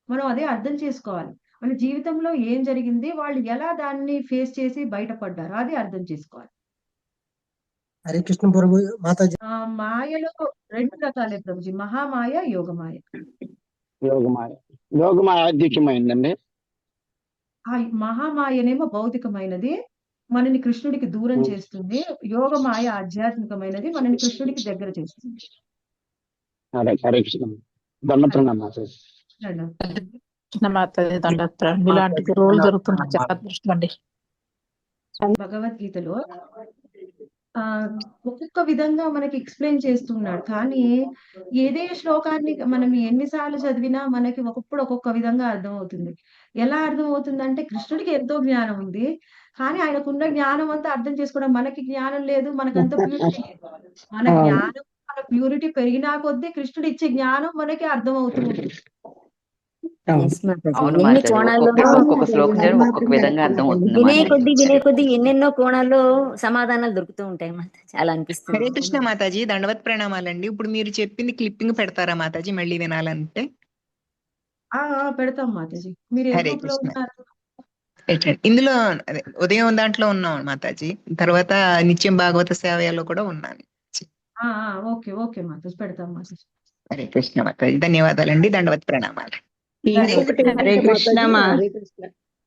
మనం అదే అర్థం చేసుకోవాలి. మన జీవితంలో ఏం జరిగింది, వాళ్ళు ఎలా దాన్ని ఫేస్ చేసి బయటపడ్డారు, అది అర్థం చేసుకోవాలి. హరే కృష్ణ ప్రభు మాతాజీ. మాయలో 2 రకాలే ప్రభుజీ, మహామాయ, యోగమాయ. యోగమాయ ఆధ్యాత్మికమైందండి. ఆ మహామాయనేమో భౌతికమైనది, మనని కృష్ణుడికి దూరం చేస్తుంది. యోగమాయ ఆధ్యాత్మికమైనది, మనని కృష్ణుడికి దగ్గర చేస్తుంది. హరే కృష్ణ. దండవత్ ప్రణామం మాతాజీ. కృష్ణ మాతాజీ. దండోత్తరం. ఇలాంటి రోజు జరుగుతున్న చాలా అదృష్టం అండి. భగవద్గీతలో ఒక్కొక్క విధంగా మనకి ఎక్స్ప్లెయిన్ చేస్తున్నాడు. కానీ ఏదే శ్లోకాన్ని మనం ఎన్నిసార్లు చదివినా మనకి ఒక్కొక్క విధంగా అర్థం అవుతుంది. ఎలా అర్థం అవుతుందంటే కృష్ణుడికి ఎంతో జ్ఞానం ఉంది, కానీ ఆయనకున్న జ్ఞానం అంతా అర్థం చేసుకోవడం మనకి జ్ఞానం లేదు, మనకంత ప్యూరిటీ లేదు. మన జ్ఞానం, మన ప్యూరిటీ పెరిగినా కొద్దీ కృష్ణుడు ఇచ్చే జ్ఞానం మనకి అర్థం అవుతూ ఉంటుంది. అవును ఎన్ని మాతాజీ. కోణాల్లో ఒక్కొక్క శ్లోకం చదివి ఒక్కొక్క విధంగా అర్థం అవుతుంది వినే మాతాజీ. కొద్ది ఎన్నెన్నో కోణాల్లో సమాధానాలు దొరుకుతూ ఉంటాయి మాతాజీ. అలా అనిపిస్తుంది. హరే కృష్ణ మాతాజీ. దండవత్ ప్రణామాలండి. ఇప్పుడు మీరు చెప్పింది క్లిప్పింగ్ పెడతారా మాతాజీ మళ్ళీ వినాలంటే? పెడతాం మాతాజీ. మీరు ఏ హరే గ్రూప్ లో కృష్ణ. ఉన్నారు? ఇందులో అదే ఉదయం దాంట్లో ఉన్నాం మాతాజీ. తర్వాత నిత్యం భాగవత సేవలో కూడా ఉన్నాను. ఓకే మాతాజీ, పెడతాం మాతాజీ. హరే కృష్ణ మాతాజీ. ధన్యవాదాలండి. దండవత్ ప్రణామాలు. ఇంకొకటి హరే కృష్ణ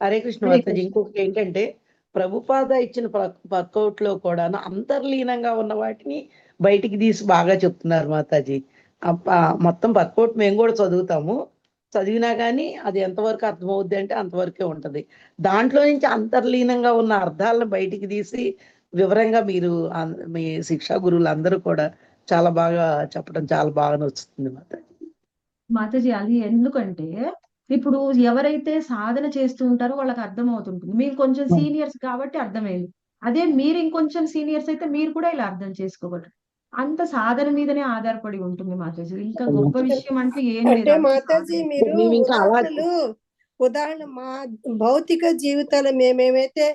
హరే కృష్ణ మాతాజీ. ఇంకొకటి ఏంటంటే ప్రభుపాద ఇచ్చిన వర్కౌట్ లో కూడా అంతర్లీనంగా ఉన్న వాటిని బయటికి తీసి బాగా చెప్తున్నారు మాతాజీ. మొత్తం వర్కౌట్ మేము కూడా చదివినా కానీ అది ఎంతవరకు అర్థమవుద్ది అంటే అంతవరకే ఉంటది. దాంట్లో నుంచి అంతర్లీనంగా ఉన్న అర్థాలను బయటికి తీసి వివరంగా మీరు మీ శిక్షా గురువులు అందరూ కూడా చాలా బాగా చెప్పడం చాలా బాగా నచ్చుతుంది మాతాజీ. అది ఎందుకంటే ఇప్పుడు ఎవరైతే సాధన చేస్తూ ఉంటారో వాళ్ళకి అర్థం అవుతుంటుంది. మీరు కొంచెం సీనియర్స్ కాబట్టి అర్థమైంది. అదే మీరు ఇంకొంచెం సీనియర్స్ అయితే మీరు కూడా ఇలా అర్థం చేసుకోగలరు. అంత సాధన మీదనే ఆధారపడి ఉంటుంది మాతాజీ. ఇంకా గొప్ప విషయం అంటే ఏం లేదు. అంటే మాతాజీ మీరు ఉదాహరణ మా భౌతిక జీవితాలు మేమేమైతే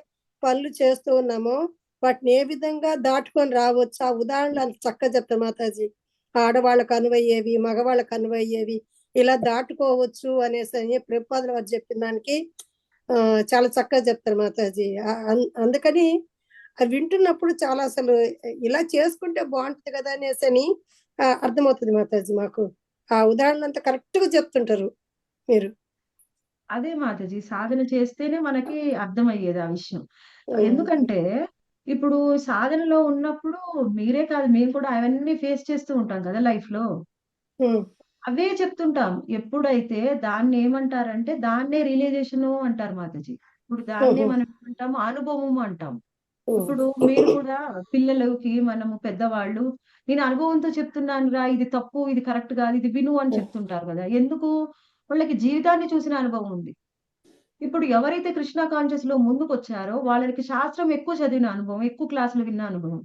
పనులు చేస్తూ ఉన్నామో వాటిని ఏ విధంగా దాటుకొని రావచ్చు ఆ ఉదాహరణలు అంత చక్కగా చెప్తారు మాతాజీ. ఆడవాళ్ళకు అనువయ్యేవి, మగవాళ్ళకు అనువయ్యేవి ఇలా దాటుకోవచ్చు అనేసి అని ప్రభుపాదుల వారు చెప్పిన దానికి చాలా చక్కగా చెప్తారు మాతాజీ. అందుకని అవి వింటున్నప్పుడు చాలా అసలు ఇలా చేసుకుంటే బాగుంటుంది కదా అనేసి అని అర్థమవుతుంది మాతాజీ మాకు. ఆ ఉదాహరణ అంతా కరెక్ట్ గా చెప్తుంటారు మీరు. అదే మాతాజీ, సాధన చేస్తేనే మనకి అర్థమయ్యేది ఆ విషయం. ఎందుకంటే ఇప్పుడు సాధనలో ఉన్నప్పుడు మీరే కాదు, మేము కూడా అవన్నీ ఫేస్ చేస్తూ ఉంటాం కదా లైఫ్ లో. అవే చెప్తుంటాం. ఎప్పుడైతే దాన్ని ఏమంటారంటే దాన్నే రియలైజేషన్ అంటారు మాతాజీ. ఇప్పుడు దాన్నే మనం ఏమంటాము, అనుభవం అంటాం. ఇప్పుడు మీరు కూడా పిల్లలకి, మనము పెద్దవాళ్ళు, నేను అనుభవంతో చెప్తున్నాను రా, ఇది తప్పు, ఇది కరెక్ట్ కాదు, ఇది విను అని చెప్తుంటారు కదా. ఎందుకు? వాళ్ళకి జీవితాన్ని చూసిన అనుభవం ఉంది. ఇప్పుడు ఎవరైతే కృష్ణ కాన్షియస్ లో ముందుకు వచ్చారో వాళ్ళకి శాస్త్రం ఎక్కువ చదివిన అనుభవం, ఎక్కువ క్లాసులు విన్న అనుభవం,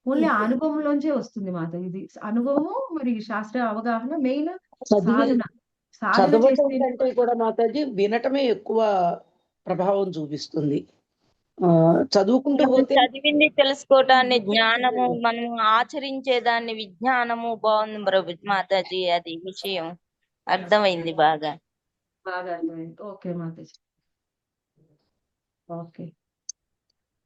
ఓన్లీ ఆ అనుభవంలోంచే వస్తుంది మాత. ఇది అనుభవము మరి శాస్త్ర అవగాహన మెయిన్. సాధన చదవటం చేస్తే కంటే కూడా మాతాజీ వినటమే ఎక్కువ ప్రభావం చూపిస్తుంది. చదువుకుంటూ పోతే చదివింది తెలుసుకోవటాన్ని జ్ఞానము, మనం ఆచరించేదాన్ని విజ్ఞానము. బాగుంది ప్రభు మాతాజీ, అది విషయం అర్థమైంది బాగా. బాగా అర్థమైంది. Okay Mataji, okay.